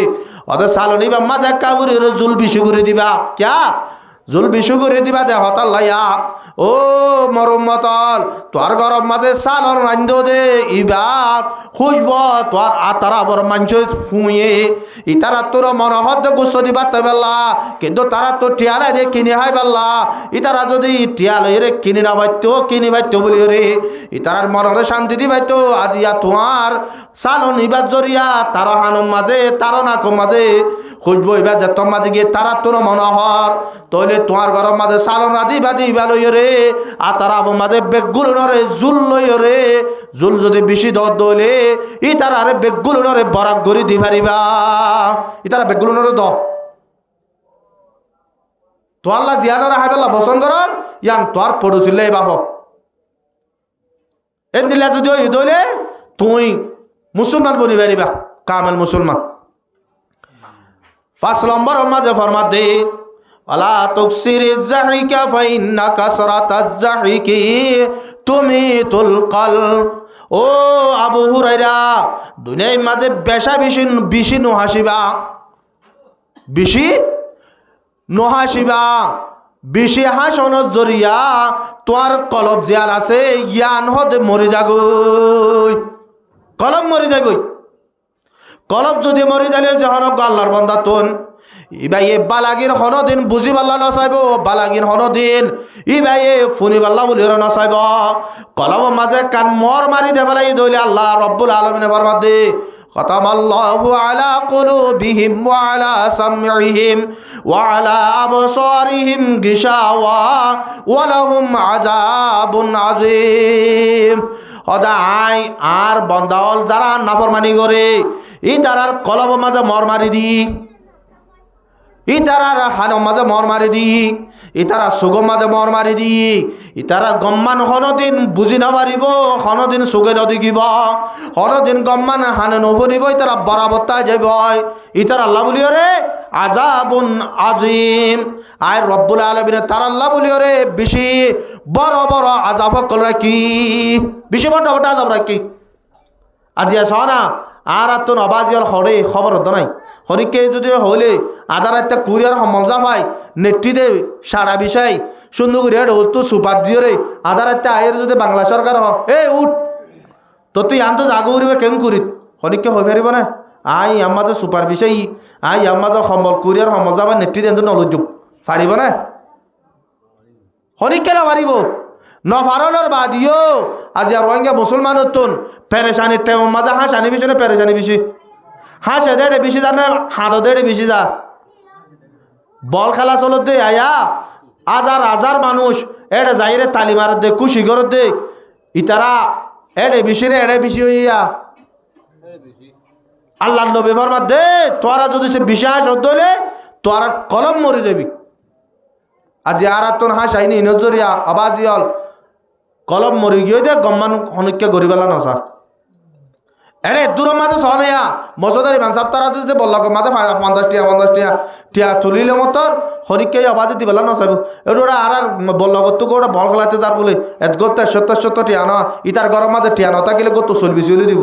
ওদের সালনি বা মাঝে কাগুরি জুল বিশু করে দিবা ক্যা জুল বিশু করে দিবা দে হতাল লাইয়া ও মরম মতল তোর গরম মাঝে সালন রান্ধ দে ইবার খুঁজব তোর আতারা বড় মাংস ফুঁয়ে ইতারা তোর মনোহদ্দ গুচ্ছ দিবা বেলা কিন্তু তারা তো টিয়ালাই দিয়ে কিনে হাই বেলা ইতারা যদি টিয়ালই রে কিনি না পাইতো কিনি পাইতো বলি রে ইতারার মনরে শান্তি দি পাইতো আজিয়া তোমার সালন ইবার জরিয়া তার হানম মাঝে তার নাকম মাঝে খুঁজব ইবার যে তোর মাঝে গিয়ে তারা তোর মনোহর তইলে তোমার গরম মাঝে সালন রাধি বাদি ইবা লই রে আর তারা মাঝে বেগগুলো নরে জুল লই রে জুল যদি বেশি দর দইলে ই তারা আরে বেগগুলো নরে বরাক গড়ি দি পারিবা ই তারা বেগগুলো নরে দ তো আল্লাহ জিয়ানরে হাইবেলা পছন্দ করার ইয়ান তোর পড়ুছিলে বাপ এন দিলা যদি ওই দইলে তুই মুসলমান বনি পারিবা কামেল মুসলমান 5 নম্বর মাঝে ফরমাত দে ওয়ালা তুকসিরিজ যাহিকা ফাইন্না কাসরাতাজ যাহিকি তুমিতুল কলব ও আবু হুরায়রা দুনিয়ার মাঝে বেশি নহাসিবা বেশি হাসনের জরিয়া তোর কলব জিয়ার আছে জ্ঞান হতে মরে যাগই কলব মরে যাগই কলব যদি মরে যালে যখন আল্লাহর বান্দা তোন ইবাই বালাগির হনদিন বুঝি পাল্লা নচাইব বালাগির হনদিন ইবাই ফুনি পাল্লা বলি নচাইব কলম মাঝে কান মর মারি দে ফেলাই দইলে আল্লাহ রব্বুল আলমিনে ফরমাত দে খতামাল্লাহু আলা কুলুবিহিম ওয়া আলা সামইহিম ওয়া আলা আবসারিহিম গিশাওয়া ওয়া লাহুম আযাবুন আযীম হদাই আর বন্দাওল যারা নাফরমানি করে ই তারার কলব মাঝে মর মারি দি ইতারার হানো মাঝে মর মারি দি ইতারা সুগম মাঝে মর মারি দি ইতারা গম্মান হনদিন বুঝি না পারিব হনদিন সুগে নদিকিব হনদিন গম্মান হানে নফুনিব ইতারা বরাবত্তায় যাইব ইতারা আল্লাহ বলিও রে আযাবুন আযীম আয় রব্বুল আলামিন তার আল্লাহ বলিও রে বেশি বড় বড় আযাব কল রাখি বেশি বড় বড় আযাব রাখি আজিয়া সনা আর তো নবাজিয়াল হরে খবর হতো নাই হরিকে যদি হলে আধার একটা কুরিয়ার সমলজা পাই নেট্টি দে সারা বিষয় সুন্দর করে তো সুপার দিয়ে রে আধার একটা আয়ের যদি বাংলা সরকার এ উঠ তো তুই আন তো জাগো উড়িবে কেন করিত হরিকে হয়ে ফেরিব না আই আমার যে সুপার বিষয় আই আমার যে সমল কুরিয়ার সমলজা পাই নেট্টি দেন নলজ পারিব না হরিকে না পারিব নফারলের বাদিও আজ আর রোহিঙ্গা মুসলমানের তুন পেরেশানির টাইম মাঝে হাসানি বেশি না পেরেশানি বেশি হাসে দেড়ে বেশি যা না হাতও দেড়ে বেশি যা বল খেলা চলত দে আয়া হাজার মানুষ এড়ে যাইরে তালি মারত দে খুশি করত দে ইতারা এড়ে বেশি হইয়া আল্লাহ নবী ফরমাত দে তোরা যদি সে বিশ্বাস হলে তোরা কলম মরে যাবি আজ আর তোর হাসাইনি নজরিয়া আবাজিয়াল কলম মরি গিয়ে দে গম্মান অনেককে গরিবেলা নসা এরে দূর মাঝে সনেয়া মসদারি মানসাব তারা যদি বলল মাঝে 50 টিয়া তুলিলে মতর হরিকে আবাজে দিবেলা নসাইব এটা আর বলল গতো গোটা বল খেলাতে যার বলে এত গত 70 টিয়া না ইতার গরম মাঝে টিয়া না থাকিলে গত চলবি দিব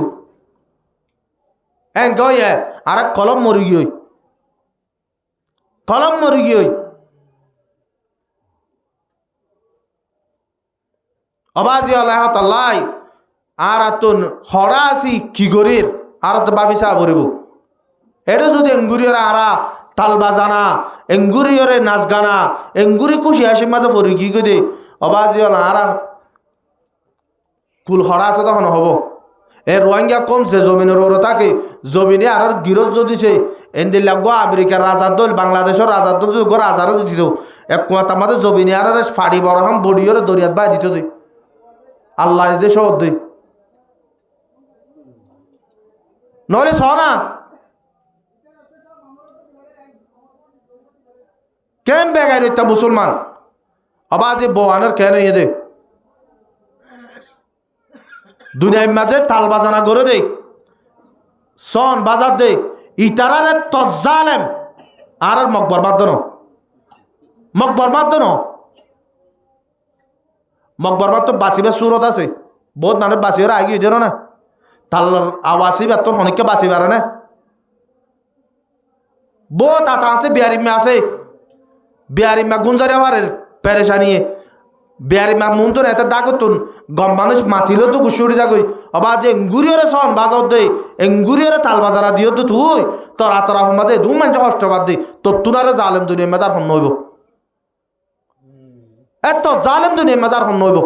হ্যাঁ গয়ে আর কলম মরি গিয়ে অবাজি আল্লাহ তাল্লাই আর তুন হরা আসি কি গরির আর তো বাবি চা ভরিব এটা যদি এঙ্গুরিয়রে আরা তাল বাজানা এঙ্গুরিয়রে নাচ গানা এঙ্গুরি খুশি হাসি মাঝে পড়ি কি গদে অবাজি আল্লাহ আরা কুল হরা আছে তখন হব এ রোহিঙ্গা কমছে জমিনের ওর থাকে জমিনে আর গিরজ যদি সে এন্দিল লাগবো আমেরিকার রাজার দল বাংলাদেশের রাজার দল যদি রাজারও দিত এক কথা আমাদের জমিনে আর ফাড়ি বড় হাম বড়িয়রে দরিয়াত বাই দিত তুই আল্লাহ দেশ দুই নহলে সনা কেন বেগাই রইতা মুসলমান আবাজি বোয়ানের কেন ইয়ে দে দুনিয়ার মাঝে তাল বাজানা করে দে সন বাজার দে ইতারারে তজ্জালেম আর মকবর বাদ ন মকবরবাদ তো বাঁচিবার সুরত আছে বহুত মানুষ বাঁচিবার আগে হইতে না তাল্লার আওয়াসি বাদ তোর অনেককে বাঁচিবার না বহুত আতা আছে বিহারিমা গুঞ্জারে হারের পেরেশানিয়ে বিহারিমা মন তো এত ডাকতুন গম মানুষ মাতিলেও তো গুছি উঠে যাগই অবা যে এঙ্গুরিয়রে সন বাজার দে এঙ্গুরিয়রে তাল বাজারা দিও তো তুই তোর আতরা মাঝে দু মানুষ কষ্ট বাদ দে তোর তুনারে জালেম দুনিয়া মেদার হন নইব এত জালেম দুনিয়ার মাঝে আর হন নইব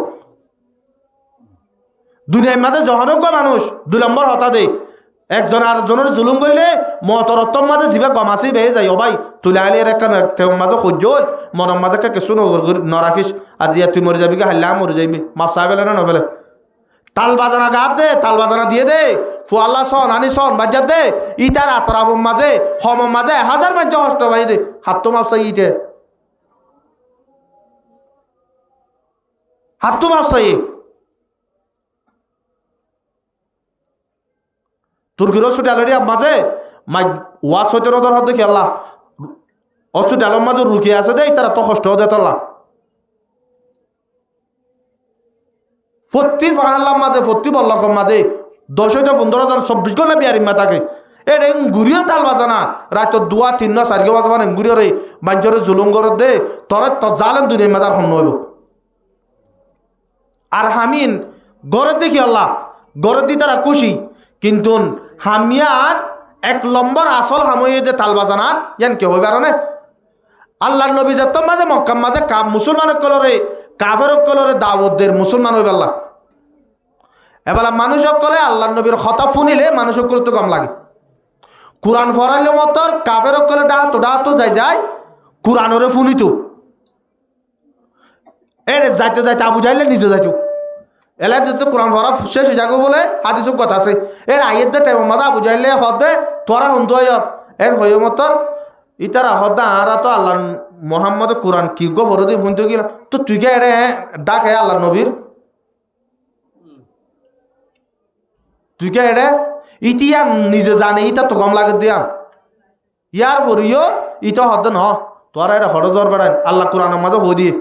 দুনিয়ার মাঝে জহনজ্ঞ মানুষ 2 নম্বর হতা দে একজন আর জনের জুলুম করলে মতরত্তম মাঝে জিবা গমাসি বেয়ে যাই ও ভাই তুলে আলি মাঝে সহ্য মনের মাঝে কিছু নরাখিস আজি তুই মরে যাবি কে হাল্লা মরে যাইবি মাপ চাই পেলে না নফেলে তাল বাজানা গাত দে তাল বাজানা দিয়ে দে ফুয়াল্লা সন আনি সন বাজার দে ইটার আতরাফম মাঝে হম মাঝে 1000 মানুষ কষ্ট ভাই দে হাত তো মাপ চাই ইতে হাত তো মাপসাই তুর্কির হসপিটালেরই মাঝে ওয়াশ হইতে রদর হতে খেলা হসপিটালের মাঝে রুকি আছে দেই তারা তো কষ্ট হতে তোলা প্রতি পাহাড়লাম মাঝে প্রতি বল্লকম মাঝে 10 হইতে 15 জন 24 ঘন্টা বিয়ারিমা থাকে এটা ঘুরিও তাল বাজা না রাত 2 3 4 বাজা মানে ঘুরিও রে বাঞ্চরে জুলুম করে দে তোরা তো জালেন দুনিয়া মাজার হন হইব আর হামিন গড়ে দেখি আল্লাহ গড়ে দি তারা খুশি কিন্তু হামিয়ার 1 নম্বর আসল হাময়ে যে তাল বাজানার ইয়ান কে হইবে আর না আল্লাহর নবী যত মাঝে মক্কা মাঝে মুসলমানের কলরে কাফের কলরে দাওয়াতদের মুসলমান হইবে আল্লাহ এবেলা মানুষ কলে আল্লাহর নবীর কথা শুনিলে মানুষ করতে কম লাগে কোরআন ফরাইলে মতর কাফের কলে ডাহাতো যায় কোরআনরে শুনিত এর যাইতে যাইতে আবু যাইলে নিজে যাইতো এলাই যদি কোরআন ফরা শেষ হয়ে যাবো বলে হাদিস কথা আছে এর আইয়ের দে টাইম মাদা আবু যাইলে হদে তোরা শুনতো এর হয়ে মতর ইতারা হদা আরা তো আল্লাহ মোহাম্মদ কোরআন কি গো ফরদি শুনতে গেলাম তো তুই কে এরে ডাকে আল্লাহ নবীর তুই কে এরে ইতিয়া নিজে জানে ইটা তো কম লাগে দিয়া ইয়ার পরিও ইটা হদ ন তোরা এটা হড় জ্বর বেড়ায় আল্লাহ কোরআনের মাঝে হয়ে দিয়ে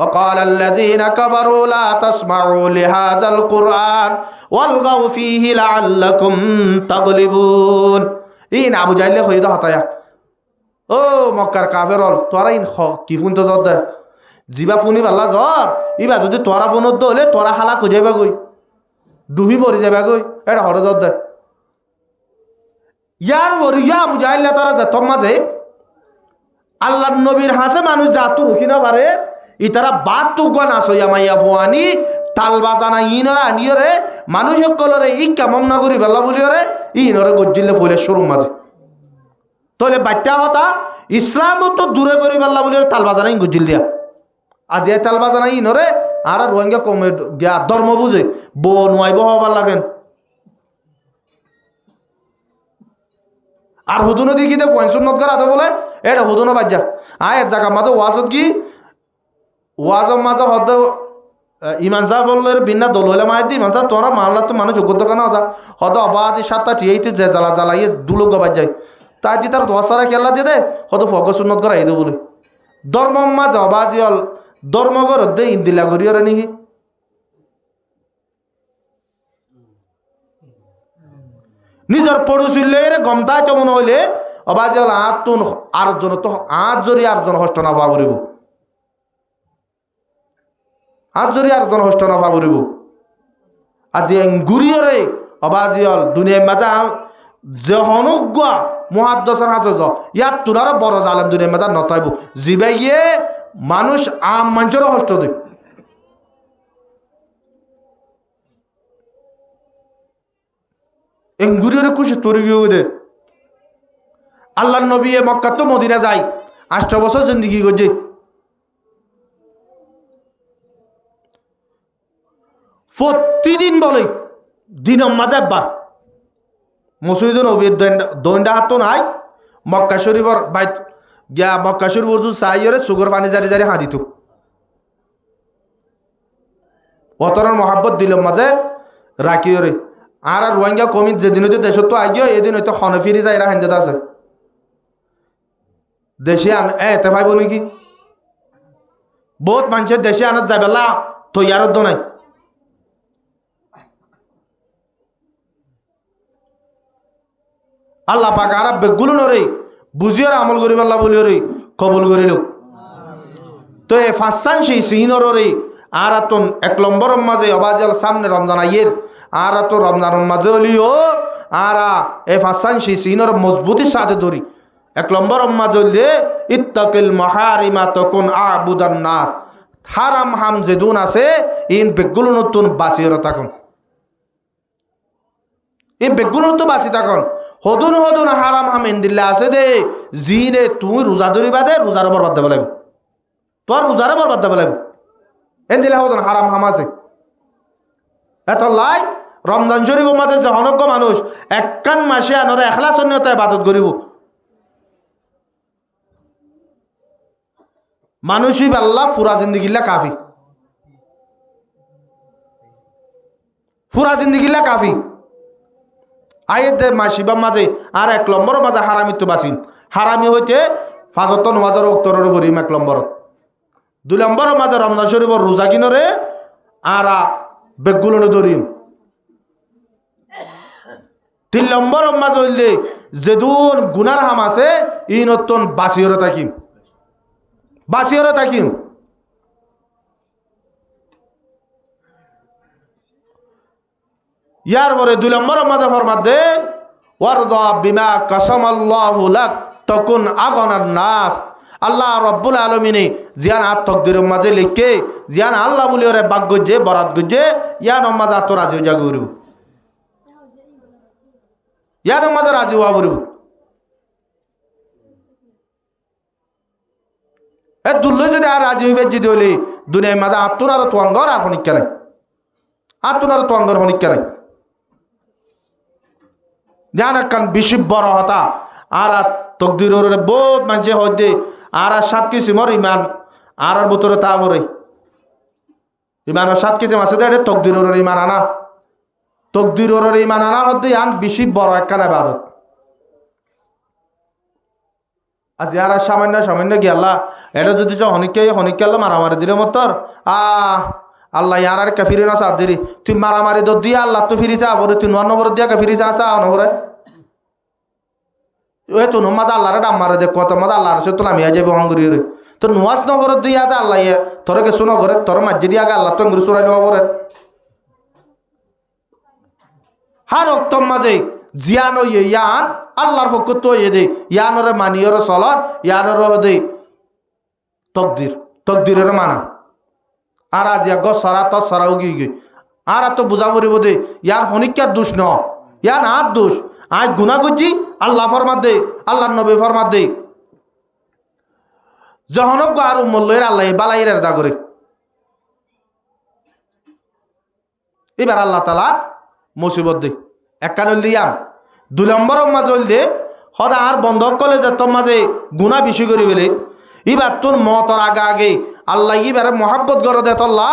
وقال الذين كفروا لا تسمعوا لهذا القرآن والغوا فيه لعلكم تغلبون ইন আবু জাইলে হয়ে দা হতায়া ও মক্কার কাফের হল তোরা ইন কি ফোন তো জ্বর দে জিবা ফোনি পাল্লা জ্বর ইবা যদি তোরা ফোনত হলে তোরা হালা খুঁজে যাবে গই দুহি মরি যাবে গই এটা হড় জ্বর দে ইয়ার হরিয়া আবু জাইলে তারা যেত মাঝে আল্লাহ নবীর হাসে মানুষ জাতু রুখি না পারে ইতারা বাদ তো গনা সইয়া মাইয়া ফুয়ানি তাল বাজানা ইনরা নিয়রে মানুষ কলরে ই কেমন না করি বেলা বলিওরে ইনরে গজ্জিলে ফলে শুরু মাঝে তাহলে বাচ্চা হতা ইসলামও তো দূরে করি বেলা বলিওরে তাল বাজানা ইন গজ্জিল দিয়া আজ এ তাল বাজানা ইনরে আর রোহিঙ্গা কমে গিয়া ধর্ম বুঝে বো নোয়াইব হবার লাগেন আর হুদুনো দি কিতে পয়সুন্নত করা তো বলে এটা হুদুনো বাজ্যা আয় এক জায়গা মাঝে ওয়াজত কি ওয়াজম মাঝে হদ ইমান সাহেব বললো বিনা দল হইলে মায়ের দি ইমান সাহেব তোরা মাল্লা তো মানুষ যোগ্য দোকানে হতা হদ অবাধি 7টা টিয়েতে যে জ্বালা জ্বালাইয়ে দুলোক গবাই যায় তাই দি তার দশারা খেলা দিয়ে দে হদ ফগ সুন্নত করা এই দে বলে ধর্ম মাঝে অবাধি হল ধর্মগর দে ইন্দিলা করিওরে নাকি নিজের পড়ুছিলে গমতায় কেমন হইলে অবাধি হল আতুন আটজন তো 8 জরি 8 জন হস্ত না পাওয়া করিব আর যদি আর জন হস্ত না পাবরিব আজি গুরিয়রে অবাজিয়ল দুনিয়া মাঝা যে হনুজ্ঞ মুহাদ্দিসের হাজে য ইয়াত তুনার বড় জালেম দুনিয়া মাঝা নতাইব জিবাইয়ে মানুষ আম মানুষের হস্ত দে গুরিয়রে খুশি তরি গিয়ে দে আল্লাহ নবী মক্কা তো মদিনা যায় 8 বছর জিন্দিগি করছে প্রতিদিন বলে দিন মাঝে একবার মসজিদ নবীর দৈন্ডা হাত নাই মক্কা শরীফর বাইত গিয়া মক্কা শরীফ উর্দু সাইরে সুগর পানি জারি জারি হাঁ দিত অতরার মহাব্বত দিল মাঝে রাখিওরে আর রোহিঙ্গা কমি যেদিন হইতে দেশ তো আইজ এদিন হয়তো হনফিরি যাইরা হাঞ্জাত আছে দেশে এতে ভাইব নাকি বহুত মানুষের দেশে আনার যাবেলা তৈয়ারত নাই আল্লাহ পাক আর বেগুলো নরে বুঝিয়ে আমল করি আল্লাহ বলি রে কবুল করিল তো এ ফাঁসান সেই সিহিনরে আর আতন 1 নম্বরের মাঝে অবাজল সামনে রমজান আইয়ের আর তো রমজানের মাঝে হলিও আর এ ফাঁসান সেই সিহিনর মজবুতির সাথে ধরি 1 নম্বরের মাঝে হলে ইত্তাকিল মাহারিমা তকুন আবুদান নাস হারাম হাম যেদুন আছে ইন বেগুলো নতুন বাঁচিয়ে তখন এই বেগুলো তো বাঁচি তখন হদুন হদুন হারাম হাম ইন্দিল্লা আছে দে জিনে তুই রোজা ধরিবা দে রোজার বরবাদ দেব লাগবে তোর রোজারে বরবাদ দেব লাগবে ইন্দিল্লা হদুন হারাম হাম আছে এত লাই রমজান শরীফের মাঝে যে অনজ্ঞ মানুষ 1 মাসে আনরে এখলাস নিয়তে ইবাদত করিব মানুষই আল্লাহ পুরা জিন্দিগিল্লা কাফি পুরা জিন্দিগিলা কাফি আয়েদের মাসিবার মাঝে আর 1 নম্বরের মাঝে হারামিত্ব বাসিন হারামি হইতে 5 নমাজের উত্তরের ভরিম 1 নম্বর 2 নম্বরের মাঝে রমজান শরীফের রোজা কিনরে আর বেগুলো ধরিম 3 নম্বরের মাঝে হইলে যেদুন গুনার হাম আছে ই নতুন বাসিয়রে থাকিম ইয়ার পরে 2 নম্বরের মাঝে ফরমাত দে ওয়ারদা বিমা কাসামাল্লাহু লাক তাকুন আগনান নাস আল্লাহ রব্বুল আলামিনে জিয়ান আত তকদিরের মাঝে লিখে জিয়ান আল্লাহ বলি ওরে বাগ গজে বরাত গজে ইয়া নমাজ আত রাজি হয়ে যাগু করব ইয়া নমাজ রাজি হওয়া করব এ দুল্লো যদি আর রাজি হইবে যদি হইলে দুনিয়ার মাঝে আত্মন আর তোয়াঙ্গর আর হনিকা নাই আত্মন আর তোয়াঙ্গর হনিকা নাই জান একখান বেশি বড় হতা আর তকদিরের বহুত মানুষে হইতে আর 7 কিসিমর ইমান আর ভিতরে তা বরে ইমান 7 কিসিম আছে দে তকদিরের ইমান আনা তকদিরের ইমান আনা হতে আন বেশি বড় একখান ইবাদত আজ আর সামান্য গিয়াল্লা এটা যদি হনিকে আল্লাহ মারামারি দিলে মতর আল্লাহ ইয়ার আর কাফিরে না সাথ দিলি তুই মারামারি দর দিয়া আল্লাহ তো ফিরিছা বলে তুই 9 নম্বর দিয়া কাফিরিছা আসা নবরে এ তো নমাজ আল্লাহরে ডাম মারে দেখ কত মাদ আল্লাহর সে তোলা মিয়া যাবে হঙ্গরি রে তো নুয়াজ নবর দিয়া আল্লাহ তোর কে শোনো করে তোর মাঝে দিয়া আল্লাহ তো অঙ্গুরি চুরাই নেওয়া পরে হার অক্তম মাঝে জিয়ান ইয়ান আল্লাহর পক্ষ তো দে ইয়ানরে মানিয়র চলত ইয়ানর দে তকদিরের মানা আর আজ সরা তো সরাও গিয়ে আর তো বুঝা পড়ব দে ইয়ার হনিকার দোষ ন ইয়ার আর দোষ আজ গুণা করছি আল্লাহ ফরমাত দে আল্লাহ নবী ফরমাত দে জহনক আর উম্মল্লের আল্লাহ বালাইয়ের দা করে এবার আল্লাহ তালা মুসিবত দে একখান দিয়াম 2 নম্বরের মাঝে দে সদা আর বন্ধ করলে যে তোর মাঝে গুণা বেশি করে ফেলে এবার তোর মতর আগে আল্লাহ এবারে মহাব্বত করে দে তোল্লা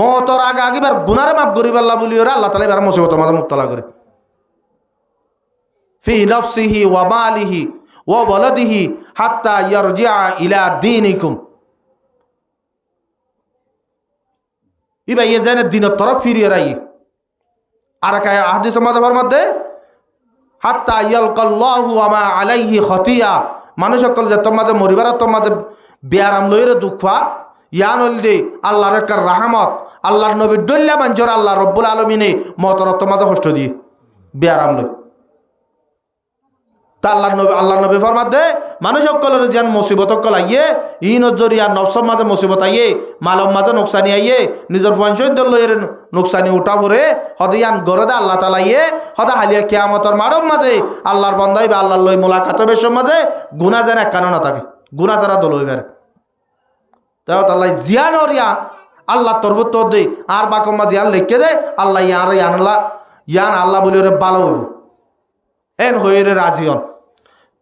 মতর আগে এবার গুনারে মাফ করি আল্লাহ বলি ওরা আল্লাহ তালা এবার মুসিবত মাঝে মুক্তলা করে ফি নফসিহি ওয়া মালিহি ওয়া ওয়ালাদিহি হাত্তা ইয়ারজিআ ইলা দীনিকুম ইবা ইয়ে জানে দিনের তরফ ফিরিয়ে রাই আর এক হাদিসের মধ্যে হাত্তা ইয়ালকাল্লাহু ওয়া মা আলাইহি খাতিয়া মানুষ সকল যে তোমাদের মরিবার তোমাদের বিয়ারাম লইরে দুঃখা ইয়ান হল দে আল্লাহর একটা রাহমত আল্লাহর নবী ডল্লা মাঞ্জর আল্লাহ রব্বুল আলমিনে মতর তোমাদের কষ্ট দিয়ে বিয়ারাম লই তা আল্লাহ নবী ফরমাত দে মানুষ সকলের যেন মুসিবত সকল আইয়ে ই নজরিয়া নফসর মাঝে মুসিবত আইয়ে মালম মাঝে নোকসানি আইয়ে নিজের পঞ্চয়ন লইয়ের নোকসানি উঠা পরে হদিয়ান গড়ে দে আল্লাহ তালা ইয়ে হদা হালিয়া কিয়ামতর মারম মাঝে আল্লাহর বন্দাই বা আল্লাহর লই মোলাকাতের বেশর মাঝে গুণা যেন এক কারণ থাকে গুণা ছাড়া দল হইবার তাই আল্লাহ জিয়ান ওরিয়া আল্লাহ তরবত দে আর বাকম্মা জিয়ান লিখে দে আল্লাহ ইয়ান আল্লাহ বলি ওরে ভালো হইব এন হয়ে রাজি হন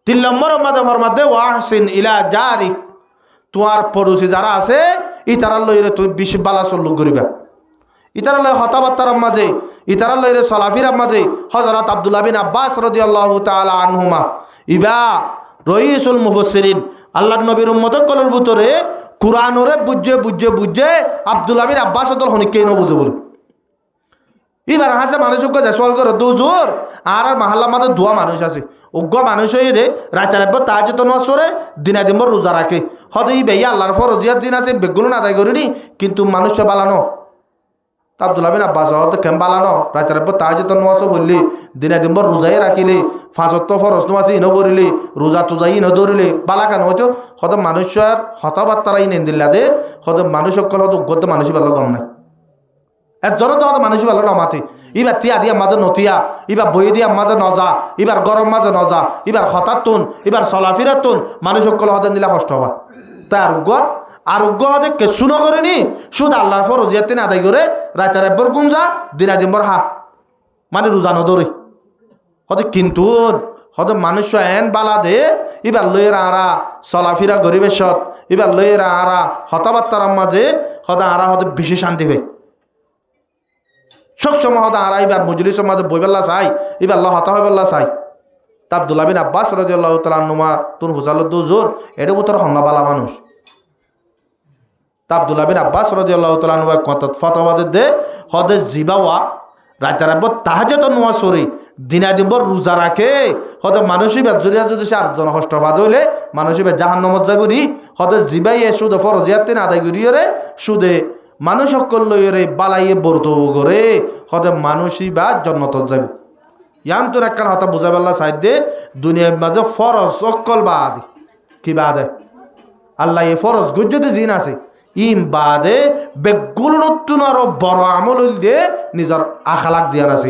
3 নম্বরের মাঝে ফরমাত দে ওয়াহসিন ইলা জারি তোমার পড়োশি যারা আছে ইতারার লইরে তুই বেশি বালা সল্লুক করিবা ইতারার লই কথাবার্তার মাঝে ইতারার লইরে সলাফিরার মাঝে হযরত আব্দুল্লাহ বিন আব্বাস রাদিয়াল্লাহু তাআলা আনহুমা ইবা রইসুল মুফাসসিরিন আল্লাহর নবীর উম্মত কলর ভিতরে কুরআনরে বুঝে আব্দুল্লাহ বিন আব্বাস দল হনিকে ন বুঝে বলে এবার হাসে মানুষকে যে সওয়াল করে দুজোর আর মহল্লা মাঝে দোয়া মানুষ আছে উগ্র মানুষ হয়ে দে রাতের একবার তাহাজ্জুদ নামাজ পড়ে দিনা দিন রোজা রাখে হয়তো এই বেয়া আল্লাহর ফরজিয়াত দিন আছে বেগুলো আদায় করিনি কিন্তু মানুষে বালানো আব্দুল্লাহ বিন আব্বাস হয়তো কেম বালানো রাতের একবার তাহাজ্জুদ নামাজ বললি দিনা দিন রোজাই রাখিলে 5 ওয়াক্ত ফরজ নামাজ ইনো পড়িলে রোজা তোজাই ইনো ধরিলে বালা কেন হয়তো হয়তো মানুষের হতাবার্তারাই নেন দিল্লা দে হয়তো মানুষ সকল হয়তো উগ্র মানুষ ভালো গম নাই একজনও তো হয়তো মানুষ ভালো নমাতে এবার তিয়া দিয়া মাঝে নতিয়া এবার বই দিয়া মাঝে নজা এবার গরম মাঝে নজা এবার হঠাৎ তুন এবার চলাফিরার তুন মানুষ সকল হতে দিলে কষ্ট হবা তাই আরোগ্য হতে কেসু নকরেনি শুধু আল্লাহর ফরজিয়াত তিন আদায় করে রাতের একবার গুঞ্জা দিনা দিনবার হা মানে রোজা নধরে হতে কিন্তু হতে মানুষ এন বালা দে এবার লইয়ের আরা চলাফিরা গরিবের সৎ এবার লইয়ের আরা হতাবার্তার মাঝে হতে আরা হতে বেশি শান্তি পাই সবসময় হতা আর এবার মজলিসের মাঝে বইবেল্লা চাই এবার আল্লাহ হতা হইবেল্লা চাই তা আব্দুল্লাহ বিন আব্বাস রাদিয়াল্লাহু তাআলা আনহুমা তুন হুসালুদ্দু জোর এটা উত্তর হন্নাবালা মানুষ তা আব্দুল্লাহ বিন আব্বাস রাদিয়াল্লাহু তাআলা আনহু কত ফতোয়া দে হদে জিবাওয়া রাতের আব্বর তাহাজ্জুদ নোয়া সরি দিনাদিবর রোজা রাখে হদে মানুষই বেজরিয়া যদি সে আটজন হষ্টবাদ হইলে মানুষই বে জাহান্নামত যাইব নি হদে জিবাইয়ে সুদে ফরজিয়াতিন আদায় করিয়রে সুদে মানুষ সকল লইরে বালাইয়ে বর্তব করে হদে মানুষই বা জান্নাতত যাইব ইয়ান তো একখান হতা বুঝাবেল্লা সাইড দে দুনিয়ার মাঝে ফরজ সকল বাদ কি বাদে আল্লাহ এ ফরজ গুজ্জতে জিন আছে ইম বাদে বেগুলো নতুন আরো বড় আমল দিয়ে নিজের আখালাক জিয়ান আছে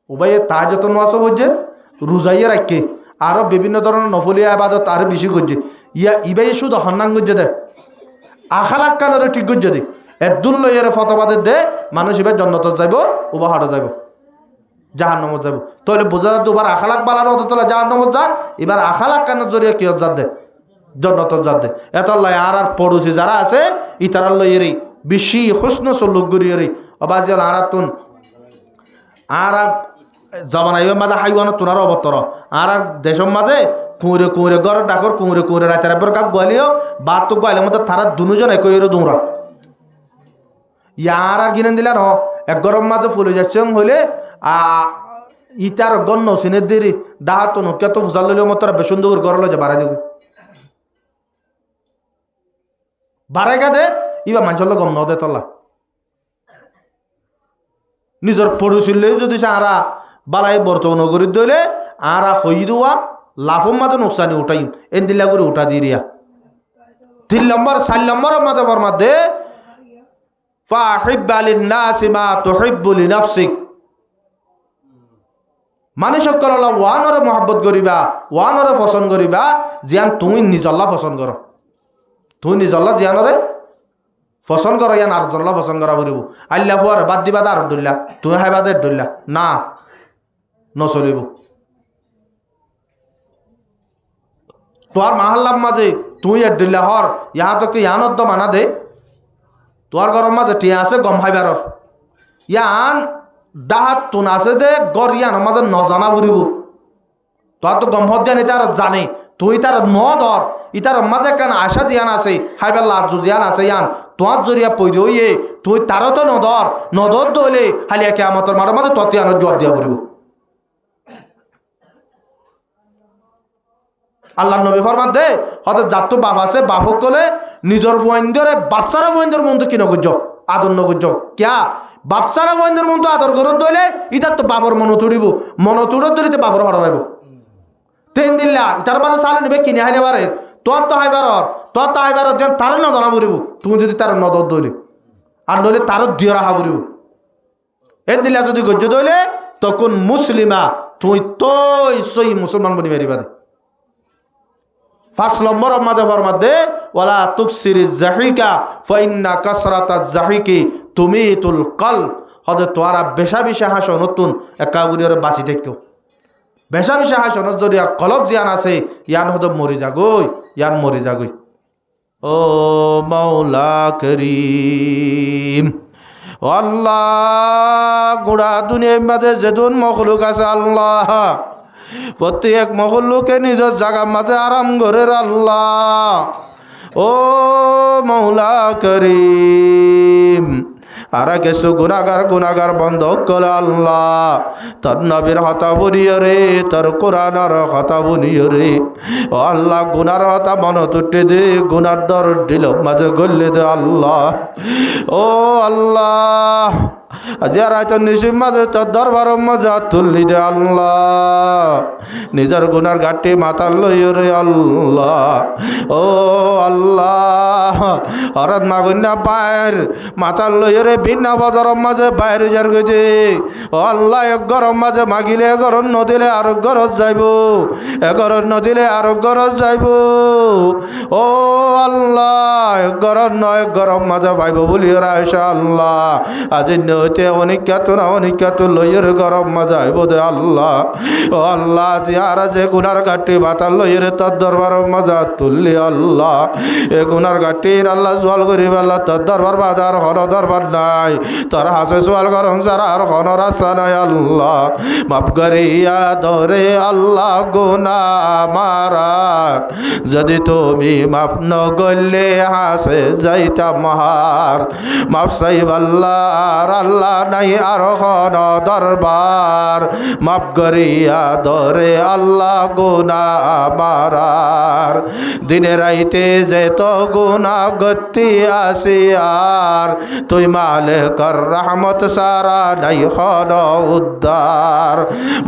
উবাইয়ে তাহাজ্জুদ নোয়াজ হচ্ছে রোজাইয়ে রাখে আরো বিভিন্ন ধরনের নফলিয়া ইবাদত আর বেশি করছে ইবাই শুধু হন্নাং করছে দে আখালাক কানের ঠিক করছে দে এদুল্ল এর ফতবাদে দে মানুষ এবার জান্নাতত যাইব উবাহাটা যাইব জাহান্নামত যাইব তাহলে বোঝা যায় দুবার আখালাক বালানো হতো তাহলে জাহান্নামত যান এবার আখালাক কানের জরিয়া কি যাত দে জান্নাতত যাত দে এত আল্লাহ আর পড়োশি যারা আছে ইতারাল লইয়েরই বেশি হুসন সলুক গরিয়েরই অবাজিয়াল আরাতুন আর জবান আইবে মাঝে হাইওয়ানো তোনার অবতর আর দেশের মাঝে কুঁড়ে কুঁড়ে ঘরের ডাকর কুঁড়ে কুঁড়ে রাতের এবার কাক গোয়ালিও বাদ তো গোয়ালের মধ্যে তারা দুজন একই দৌড়া ইয়ার আর গিনে দিলা ন এক গরম মাঝে ফুলে যাচ্ছে হইলে ইটার গণ্য সিনের দেরি ডাহাত নকিয়া তো ফুসাল লইলে মতো বেসন দৌড় গরল যে বাড়াই দেব বাড়াই গাদে ইবা মানুষের গম ন দে তলা নিজের পড়ুছিল যদি আরা বালাই বর্তমান করি দইলে আরা হই দেওয়া লাফর মাঝে নোকসানি উঠাই এন দিল্লা করে উঠা দিয়ে দিয়া 3 নম্বর 4 নম্বরের মাঝে ফরমাদে ফাহিব্বা লিন্নাসি মা তুহিব্বু লিনাফসিক মানুষ সকল আল্লাহ ওয়ানরে মহব্বত করিবা ওয়ানরে পছন্দ করিবা জিয়ান তুমি নিজল্লা পছন্দ করো তুই নিজল্লা জিয়ানরে পছন্দ করো ইয়ান আর জল্লা পছন্দ করা বলিব আল্লাহ ফুয়ারে বাদ দিবা আর দইলা তুই হাইবাদের দইলা না নচলিব তোর মাহাল্লার মাঝে তুই এর দইলা হর ইহা তোকে ইয়ানত মানা দে তোর গরম মাঝে টিয়া আছে গম হাইবার ইয়ান ডাহাত তুন আছে দে গর ইয়ান মাঝে নজানা বুড়িব তোর তো গম হত জানি তার জানে তুই তার ন ধর ইতার মাঝে কেন আশা জিয়ান আছে হাইবার লাজু জিয়ান আছে ইয়ান তোর জরিয়া পৈদ হইয়ে তুই তারও তো নদর দইলে হালিয়া কে আমার মাঝে মাঝে তত ইয়ানোর জবাব দিয়া পড়িব আল্লাহ নবী ফরমান দে হয়তো যার তো বাপ আছে বাপ সকলে নিজের বন্ধরে বাপসারা বন্ধের মন তো কি নগর্য আদর নগর্য কিয়া বাপসারা বন্ধের মন তো আদর করত দইলে ইতার তো বাপর মন তুড়িব মন তুড়ত ধরিতে বাপর হরাইব 3 দিল্লা ইতার মাঝে চালে নিবে কিনে হাইলে পারে তোর তো হাইবার দেন তার না জানা পড়িব তুমি যদি তার নদর দইলে আর নইলে তারও দিয়ে রাখা পড়িব এন দিল্লা যদি গজ্য দইলে তখন মুসলিমা তুই তই সই মুসলমান বনি পারিবা 5 নম্বর মাঝে ফরমাদে ওয়ালা তুকসিরি জাহিকা ফাইন্না কাসরাতাজ জাহিকি তুমিতুল কলব হদে তোরা বেশা বেশা হাসো নতুন একাগুরিরে বাঁচি দেখতো বেশা বেশা হাসো যদি কলব জিয়ান আছে ইয়ান হদ মরি যাগই ইয়ান মরি যাগই ও মাওলা করিম আল্লাহ গোড়া দুনিয়ার মাঝে যেদুন মখলুক আছে আল্লাহ প্রত্যেক মহল্লুকে নিজের জায়গার মাঝে আরাম করে আল্লাহ ও মাওলা করিম আর কিছু গুনাগার বন্ধ করে আল্লাহ তোর নবীর হতা বলিও রে তোর কোরআনের হতা বলিও রে ও আল্লাহ গুনার হতা মন তুটে দে গুনার দর দিল মাঝে গল্লে দে আল্লাহ ও আল্লাহ যারা তো নিশির মাঝে তোর দরবার মজা তুললি দে আল্লাহ নিজের গুনার ঘাটে মাতাল লইও রে আল্লাহ ও আল্লাহ হরত মাগুন্যা পায়ের মাতাল লইও রে বিনা বাজারের মাঝে বাইরে যার গেছে ও আল্লাহ এক গরম মাঝে মাগিলে গরম নদিলে আর গরজ যাইব গরজ নদিলে আর গরজ যাইব ও আল্লাহ এক গরম নয় গরম মাঝে পাইব বলি রায়সা আল্লাহ আজ হইতে অনিকাত লইয়ের গরম মজা আইব দে আল্লাহ ও আল্লাহ জিয়ারা যে গুনার ঘাটি বাতাল লইয়ের তোর দরবার মজা তুললি আল্লাহ এ গুনার ঘাটি দিন আল্লাহ সোয়াল করিব আল্লাহ তোর দরবার বাদে আর কোনো দরবার নাই তোর হাসে সোয়াল করম ছাড়া আর কোনো রাস্তা নাই আল্লাহ মাফ করিয়া ধরে আল্লাহ গুনাহ আমার যদি তুমি মাফ ন করলে হাসে যাইতাম হার মাফ চাইব আল্লাহ আর আল্লাহ নাই আর কোনো দরবার মাফ করিয়া ধরে আল্লাহ গুনাহ আমার দিনে রাইতে যে তো গুনাহ গতি আসি আর তুই মালিকর রহমত সারা নাই কোনো উদ্ধার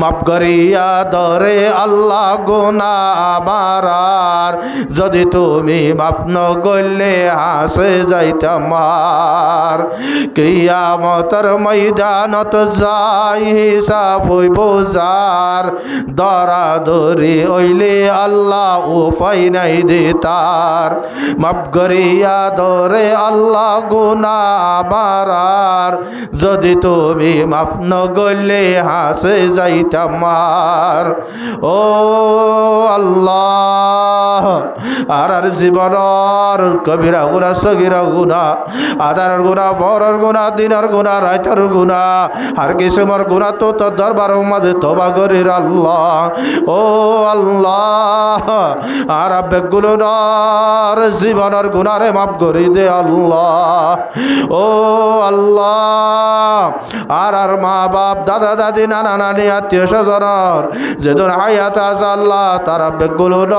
মাফ করিয়া ধরে আল্লাহ গুনাহ আমার যদি তুমি মাফ ন করলে হাসে যাইতাম আর কিয়ামতের ময়দানত যাই হিসাব হইব যার দরাদরি হইলে আল্লাহ উপায় নাই দিতার মাফ করিয়া ধরে আল্লাহ গুনাহ আমার যদি তুমি মাফ ন করলে হাসে যাইতাম আর ও আল্লাহ আর জীবনের কবিরা গুণা সগিরা গুণা আদারের গুণা ফরের গুণা দিনের গুণা রাইতের গুণা আর কিসমর গুণা তো তোর দরবারের মাঝে তওবা করির আল্লাহ ও আল্লাহ আর বেগুলোর জীবনের গুণারে মাফ করি দে আল্লাহ ও আল্লাহ আর মা বাপ দাদা দাদি নানা নানি আত্মীয় স্বজনের যেদিন হায়াত আছে আল্লাহ তারা বেগুলোর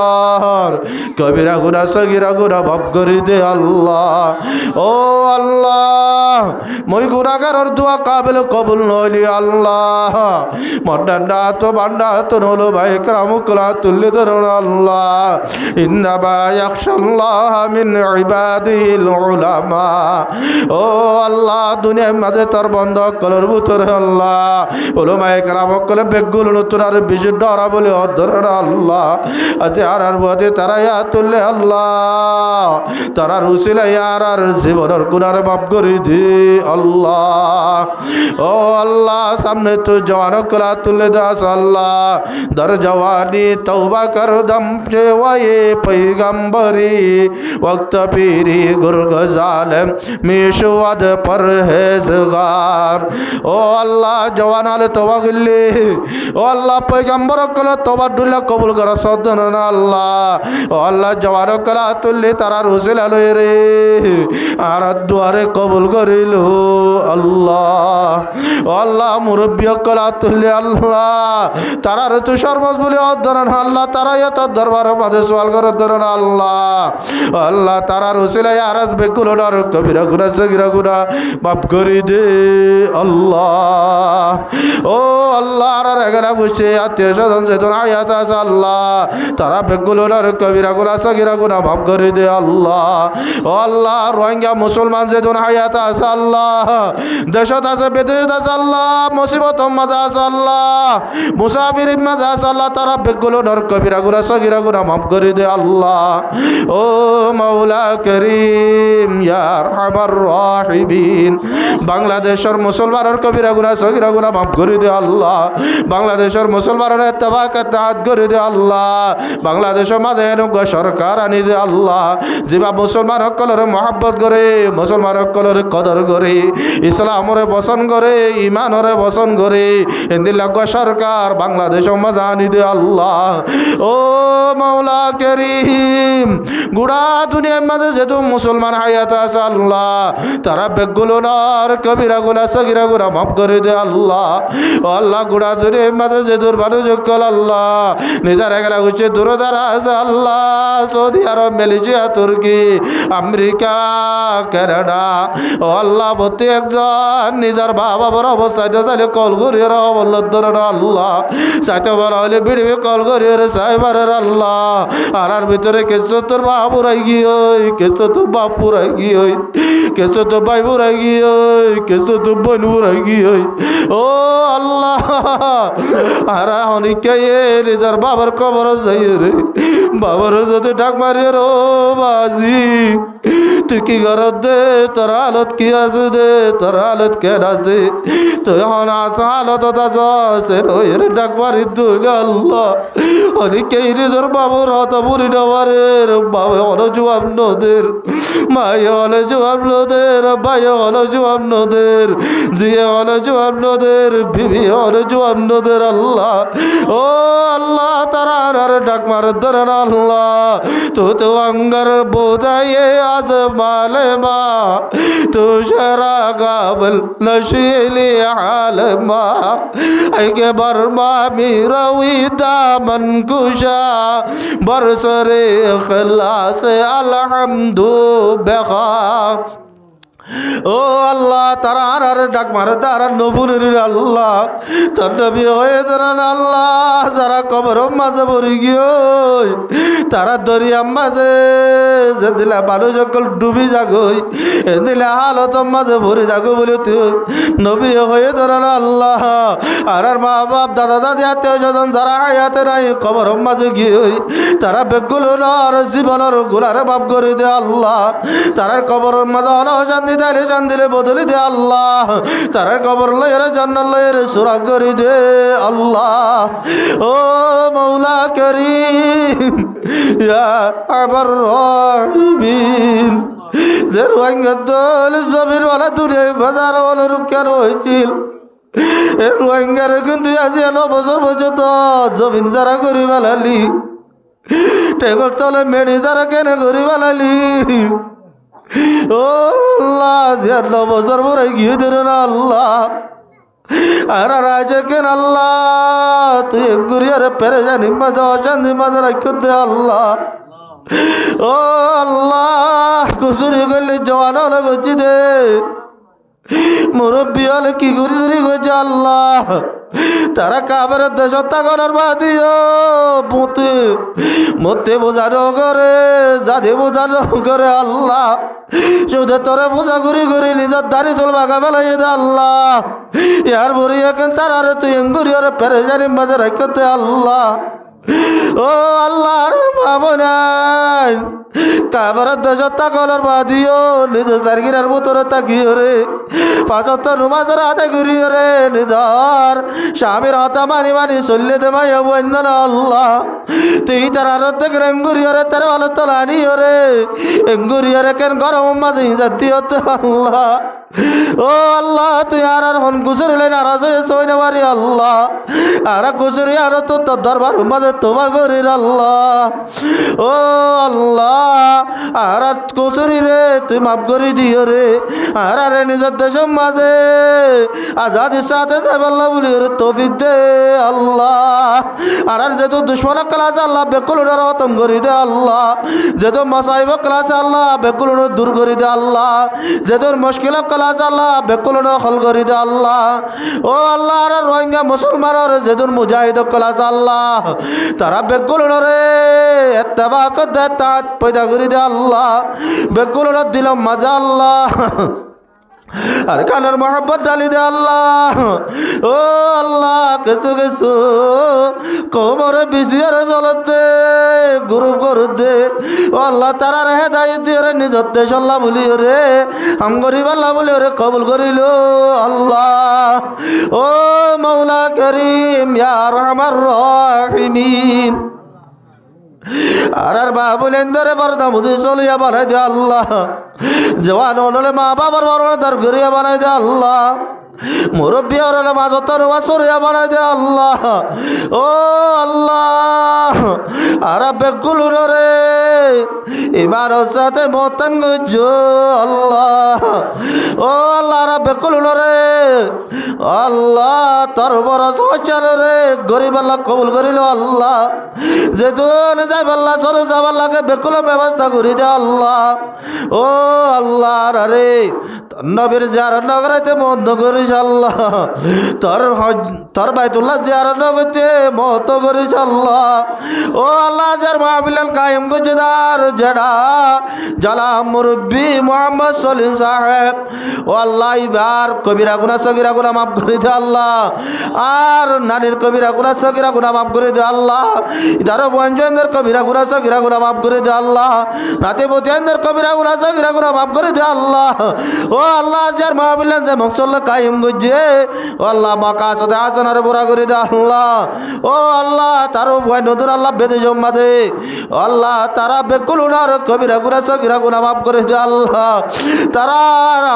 কবিরা গুণা সগিরা গুণা মাফ করি দে আল্লাহ ও আল্লাহ মই গুণাগারের দোয়া কাবিল কবুল নইলি আল্লাহ মড্ডা তো বান্ডা তো নলো ভাই কামুকলা তুল্লি ধরুন আল্লাহ ইন্নামা ইয়াখশাল্লাহ মিন ইবাদিল উলামা ও আল্লাহ দুনিয়ার মাঝে তোর বন্ধ কলর ভিতরে আল্লাহ উলামায়ে কারামকলে বেগুল নতুন আর বেশি ডরা বলে অধরণ আল্লাহ আজ আর বদে তারা ইয়া তুললে আল্লাহ তারা রুসিলা আর জীবনের গুনার মাফ করে দে আল্লাহ ও আল্লাহ সামনে তো জওয়ান কলা তুলে দাস আল্লাহ দর জওয়ানি তওবা কর দম চেওয়ায়ে पैगंबरी वक्त पीरी गुरगजालम मिशवद परहेजगार ओ अल्लाह जवान आले तौबा करले ओ अल्लाह पैगंबर कल तौबा दुल्ला कबूल कर सदन अल्लाह ओ अल्लाह जवान कला तुल्ले तारा रसूल आले रे আর দুয়ারে কবুল করিল আল্লাহ ও আল্লাহ মুরব্বী কলা তুল্লে আল্লাহ তারা ঋতু সর্বস বলে অধরণ আল্লাহ তারা এত দরবার মাঝে সওয়াল করে ধরন আল্লাহ আল্লাহ তারা রসিলাই আরাজ বেকুল আর কবিরা গুনাহ সগীরা গুনাহ মাফ করে দে আল্লাহ ও আল্লাহ আর এগারা বসে আত্মীয় স্বজন যেদিন আয়াত আছে আল্লাহ তারা বেকুল আর কবিরা গুনাহ সগীরা গুনাহ মাফ করে দে আল্লাহ ও আল্লাহ রোহিঙ্গা মুসলমান যেদিন আয়াত আছে আল্লাহ দেশত আছে বিদেশত আছে আল্লাহ মুসিবত মাঝে আছে আল্লাহ মুসাফির মাঝে আছে আল্লাহ তারা বেকুল আর কবিরা গুনাহ সগীরা গুনাহ মাফ করে দে আল্লাহ ও মাওলা করিম ইয়া আরহামার রাহিমিন বাংলাদেশের মুসলমানের কবিরা গুনাহ সগীরা গুনাহ মাফ করে দে আল্লাহ বাংলাদেশের মুসলমানের ইত্তেফাক ইত্তেহাদ করে দে আল্লাহ বাংলাদেশের মাঝে নগ সরকার আনি দে আল্লাহ যেবা মুসলমান সকলের মহব্বত করে মুসলমান সকলের কদর করে ইসলামরে পছন্দ করে ইমানরে পছন্দ করে এন্দি লগ সরকার বাংলাদেশের মাঝে আনি দে আল্লাহ ও মাওলা করিম গুড়া দুনিয়ার মাঝে যেহেতু মুসলমান হায়াত আছে আল্লাহ তারা বেগুলোনার কবিরা গুনাহ সগীরা গুনাহ মাফ করে দে আল্লাহ ও আল্লাহ গুড়া দুনিয়ার মাঝে যে দূর মানুষ কল আল্লাহ নিজের এগুলা হচ্ছে দূরদারা আছে আল্লাহ সৌদি আরব মালয়েশিয়া তুর্কি আমেরিকা কানাডা ও আল্লাহ প্রতি একজন নিজের বাবা বড় অবস্থায় চাইলে কল করিয়ে বলল ধরো আল্লাহ চাইতে বড় হলে বিড়বি কল করিয়ে সাইবারের আল্লাহ আর ভিতরে কেসো তোর বাপ পুরাই গিয়ে কেসো তো বাপ পুরাই গিয়ে কেসো তো ভাই পুরাই গিয়ে কেসো তো বোন পুরাই গিয়ে ও আল্লাহ আর অনেকে নিজের বাবার কবর যাই রে বাবার যদি ডাক মারিয়ে রো বাজি তুই কি ঘরত দে তোর হালত কি আছে দে তোর হালত কেন আছে তুই এখন আস হালত আছে রে ডাক মারি দিলে আল্লাহ অনেকেই নিজের বাবুর হত বুড়ি নেওয়ারে বাবা অন জবাব নদের মাই হলে জবাব নদের, ভাই হলে জবাব নদের, জিয়ে হলে জবাব নদের, বিবি হলে জবাব নদের। আল্লাহ ও আল্লাহ তারা ডাক মার ধরেন আল্লাহ তো अंगर बोधाये आज मालमा तुषरा गाबल नशीली आलमा के बर्मा मीरवी दामन कुशा बरसरे खलास अलहम्दु बेखा ও আল্লাহ তারা আর ডাক মারে তারা নবুনের আল্লাহ তার নবী হয়ে দাঁড়ান আল্লাহ যারা কবর মাঝে পড়ি গিয়ে তারা দরিয়ার মাঝে যে দিলা বালু সকল ডুবি যাগই এ দিলা হালত মাঝে ভরি যাগো বলে তুই নবী হয়ে দাঁড়ান আল্লাহ আর মা বাপ দাদা দাদি আত্মীয় স্বজন যারা হায়াতে নাই কবর মাঝে গিয়ে তারা বেগুলো আর জীবনের গুলারে বাপ করে দে আল্লাহ তারা কবর মাঝে অনশান্তি দিলে জান দিলে বদলি দে আল্লাহ তারা কবর লয়ের জান্নাত লয়ের সুরা করে দে আল্লাহ ও মৌলা করিম ইয়া আবার রহিমিন দের ওয়াঙ্গদল জমির ওয়ালা দুনিয়ায় বাজার ওয়ালা রুকেন হয়েছিল এ রোহিঙ্গার কিন্তু আজ 9 বছর পর্যন্ত জমিন যারা করি বালালি টেগর তলে মেনি যারা কেন করি বালালি ও আল্লাহ 9 বছর পরে গিয়ে দিলেন আল্লাহ আর রাজে কেন আল্লাহ তুই গুরিয়ার পেরেশানি মাঝে অশান্তি মাঝে রাখ দে আল্লাহ ও আল্লাহ কুসুরি করলে জওয়ান হলে গছি দে মুরব্বী হলে কি করি চুরি করছে আল্লাহ তারা কাবের দেশ করার বাদিও মতে মতে বোঝানো করে যাদে বোঝানো করে আল্লাহ শুধু তোরা বোঝা ঘুরি ঘুরি নিজের দাড়ি চল বাগা বেলাই দে আল্লাহ ইয়ার বড়ি এখন তারা তুই এঙ্গুরি ওরে পেরেশানি মাঝে রাখতে আল্লাহ ও আল্লাহ মা বোনাই কাবার দেশত কলার বাদিও নিজ সারগিরার ভিতরে তাকিয়ে রে 5 ওয়াক্ত নামাজের আদায় করি রে নিজর স্বামীর হতা মানি মানি চললে দে মাই বন্ধন আল্লাহ তুই তার আরতে এঙ্গুরি রে তার ভালো তোলানি রে এঙ্গুরি রে কেন গরম মাঝে জাতি হতে আল্লাহ ও আল্লাহ তুই আর হন গুসরিলে নারাজ হয়ে সই না মারি আল্লাহ আর গুসরি আর তো তোর দরবার মাঝে তোমা করির আল্লাহ ও আল্লাহ আর গুসরি রে তুই মাফ করে দিও রে আর আরে নিজের দেশের মাঝে আজাদির সাথে যাবাল্লাহ বলি রে তৌফিক দে আল্লাহ আর যেহেতু দুশ্মন ক্লাস আল্লাহ বেকুল খতম করে দে আল্লাহ যেহেতু মসাইব ক্লাস আল্লাহ বেকুল দূর করে দে আল্লাহ যেহেতু মুশকিল ক্লাস আল্লাহ বেকুল হল করে দে আল্লাহ ও আল্লাহ আর রোহিঙ্গা মুসলমানের যেহেতু মুজাহিদ ক্লাস আল্লাহ তারা বেকুল রে এত্তেবা করতে তাঁত পয়দা করে দে আল্লাহ বেকুল দিলাম মজা আল্লাহ আর কানের মোহাম্মত ডালি দে আল্লাহ ও আল্লাহ কিছু কিছু কোমরে বিজিয়ার চলতে গুরু করু দে ও আল্লাহ তারা রেহে দায়ী দিয়ে রে নিজর দেশ আল্লাহ বলি রে হাম গরিব আল্লাহ বলি রে কবুল করিল আল্লাহ ও মৌলা করিম ইয়া রহমান রহিমিন আর বাবুলেন ধরে বরদা মুদি চলিয়া বানাই দে আল্লাহ জওয়ান হলে মা বাবার বরদার ঘুরিয়া বানাই দে আল্লাহ মুরব্বী হলে মাঝত নামাজ পড়িয়া বানাই দে আল্লাহ ও আল্লাহ আর বেগুলো রে ইমান সাথে মতন গুজ আল্লাহ ও আল্লাহ আর বেগুলো রে আল্লাহ তোর বড় সহচার রে গরিব আল্লাহ কবুল করিল আল্লাহ যে দুন যাই আল্লাহ চলে যাবার লাগে বেকুল ব্যবস্থা করি দে আল্লাহ ও আল্লাহ রে নবীর জিয়ারত নগরাইতে বন্ধ করিস আল্লাহ তোর বাইতুল্লাহ জিয়ারত নগরতে মত করিস আল্লাহ ও আল্লাহ যার মাহফিল কায়েম করছে তার জেডা জালা মুরব্বী মোহাম্মদ সলিম সাহেব ও আল্লাহ এবার কবিরা গুনাহ সগীরা গুনাহ মাফ করে দে আল্লাহ আর নানির কবিরা গুনাহ সগীরা গুনাহ মাফ করে দে আল্লাহ ইদারো বঞ্জনদের কবিরা গুনাহ সগীরা গুনাহ মাফ করে দে আল্লাহ নাতে বতিয়ানদের কবিরা গুনাহ সগীরা গুনাহ মাফ করে দে আল্লাহ ও আল্লাহ যার মাহফিল যে মকসদ কায়েম কায়েম করছে ও আল্লাহ মাকাসাদে হাসানারে পুরা করে দে আল্লাহ ও আল্লাহ তার ভয় নতুন আল্লাহ বেদে জম্মা দে ও আল্লাহ তারা বেকুলুনার কবিরা গুনাহ সগীরা গুনাহ মাফ করে দে আল্লাহ তারা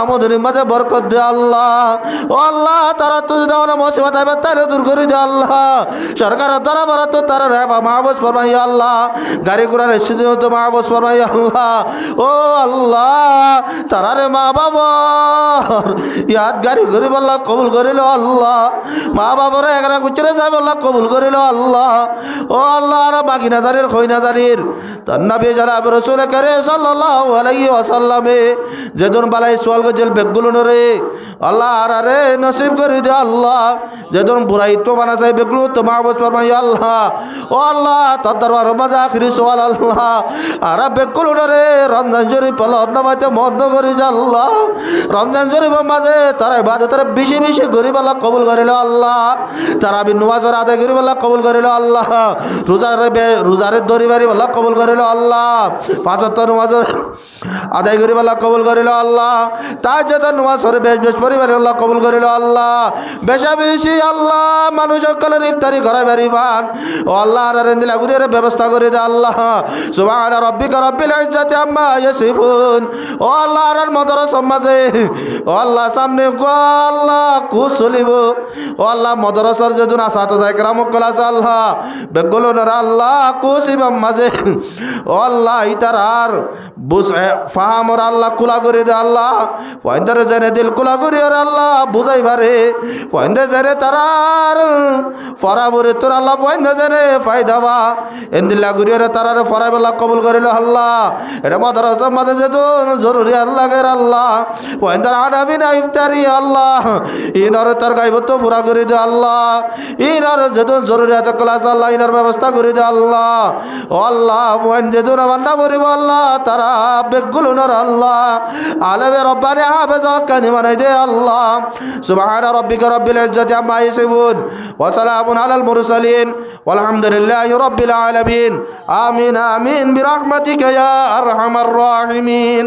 আমাদের মাঝে বরকত দে আল্লাহ ও আল্লাহ তারা তুই দাও না মুসিবত আইবে তাহলে দূর করে দে আল্লাহ সরকার দ্বারা বড় তো তারা রেবা মাহবুব ফরমাই আল্লাহ গাড়ি ঘোড়ার এসে তো মাহবুব ফরমাই আল্লাহ ও আল্লাহ তারারে মা বাবা ইয়াদ গাড়ি গরিব আল্লাহ কবুল করিল আল্লাহ মা বাবার এগারা গুচরে সাহেব আল্লাহ কবুল করিল আল্লাহ ও আল্লাহ আর বাকি না জানির খই না জানির তার নবী জনাব রাসূল কারীম সাল্লাল্লাহু আলাইহি ওয়াসাল্লামে যেদিন বালাই সোয়াল গজল বেগুলো নরে আল্লাহ আর আরে নসিব করে দে আল্লাহ যেদিন বুড়াই তো বানা চাই বেগুলো তো মাহবুব ফরমাই আল্লাহ ও আল্লাহ তার দরবার মাঝে আখিরি সোয়াল আল্লাহ আর বেগুলো নরে রমজান শরীফ আল্লাহ নবাইতে মধ্য করি যা আল্লাহ রমজান শরীফের মাঝে তারা ইবাদতের বেশি বেশি গরিব আল্লাহ কবুল করিল আল্লাহ তারা নমাজের আদায় করিব আল্লাহ কবুল করিল আল্লাহ রোজারে দরিবারি আল্লাহ কবুল করিল আল্লাহ পাঁচ ওয়াক্ত নমাজের আদায় করিব আল্লাহ কবুল করিল আল্লাহ তাহাজ্জুদ নমাজ পড়ে বেশ পরিবারে আল্লাহ কবুল করিল আল্লাহ বেশা বেশি আল্লাহ মানুষ সকলের ইফতারি করাই বেরিবান ও আল্লাহ আর রেন্দিলা গুরির ব্যবস্থা করে দে আল্লাহ সুবহান রাব্বিকা রাব্বিল ইজ্জাতি আম্মা ইয়াসিফুন ও আল্লাহ আর মাদ্রাসা মাঝে ও আল্লাহ সামনে গো আল্লাহ খুশ চলিব ও আল্লাহ মাদ্রাসার যেদিন আসাতে যায় কেরামকল আছে আল্লাহ বেগুলো না আল্লাহ খুশ ইমাম মাঝে ও আল্লাহ ইতার আর বুঝ ফাহামর আল্লাহ কুলা করে দে আল্লাহ পয়েন্দারে জেনে দিল কুলা করি আর আল্লাহ বুঝাই পারে পয়েন্দে জেনে তারার ফরাবরে তোর আল্লাহ পয়েন্দে জেনে ফায়দা বা এন্দিল্লা গুরিয়ারে তারারে ফরাই বেলা কবুল করিল আল্লাহ এটা মাদ্রাসার মাঝে যেদিন জরুরি আল্লাহ গের আল্লাহ পয়েন্দার আনাবি না ইফতারি আল্লাহ ইনার তার গাইব তো পুরা করে দে আল্লাহ ইনার যেদিন জরুরি এত ক্লাস আল্লাহ ইনার ব্যবস্থা করে দে আল্লাহ ও আল্লাহ পয়েন্ট যেদিন আমার না করিব আল্লাহ তারা বেগুলো নর আল্লাহ আলমে রব্বানি হাফেজ কানি বানাই দে আল্লাহ সুবহান রাব্বিকা রাব্বিল ইজ্জাতি আম্মা ইয়াসিফুন ওয়া সালামুন আলাল মুরসালিন ওয়ালহামদুলিল্লাহি রাব্বিল আলামিন আমিন আমিন বিরহমাতিকা ইয়া আরহামার রাহিমিন।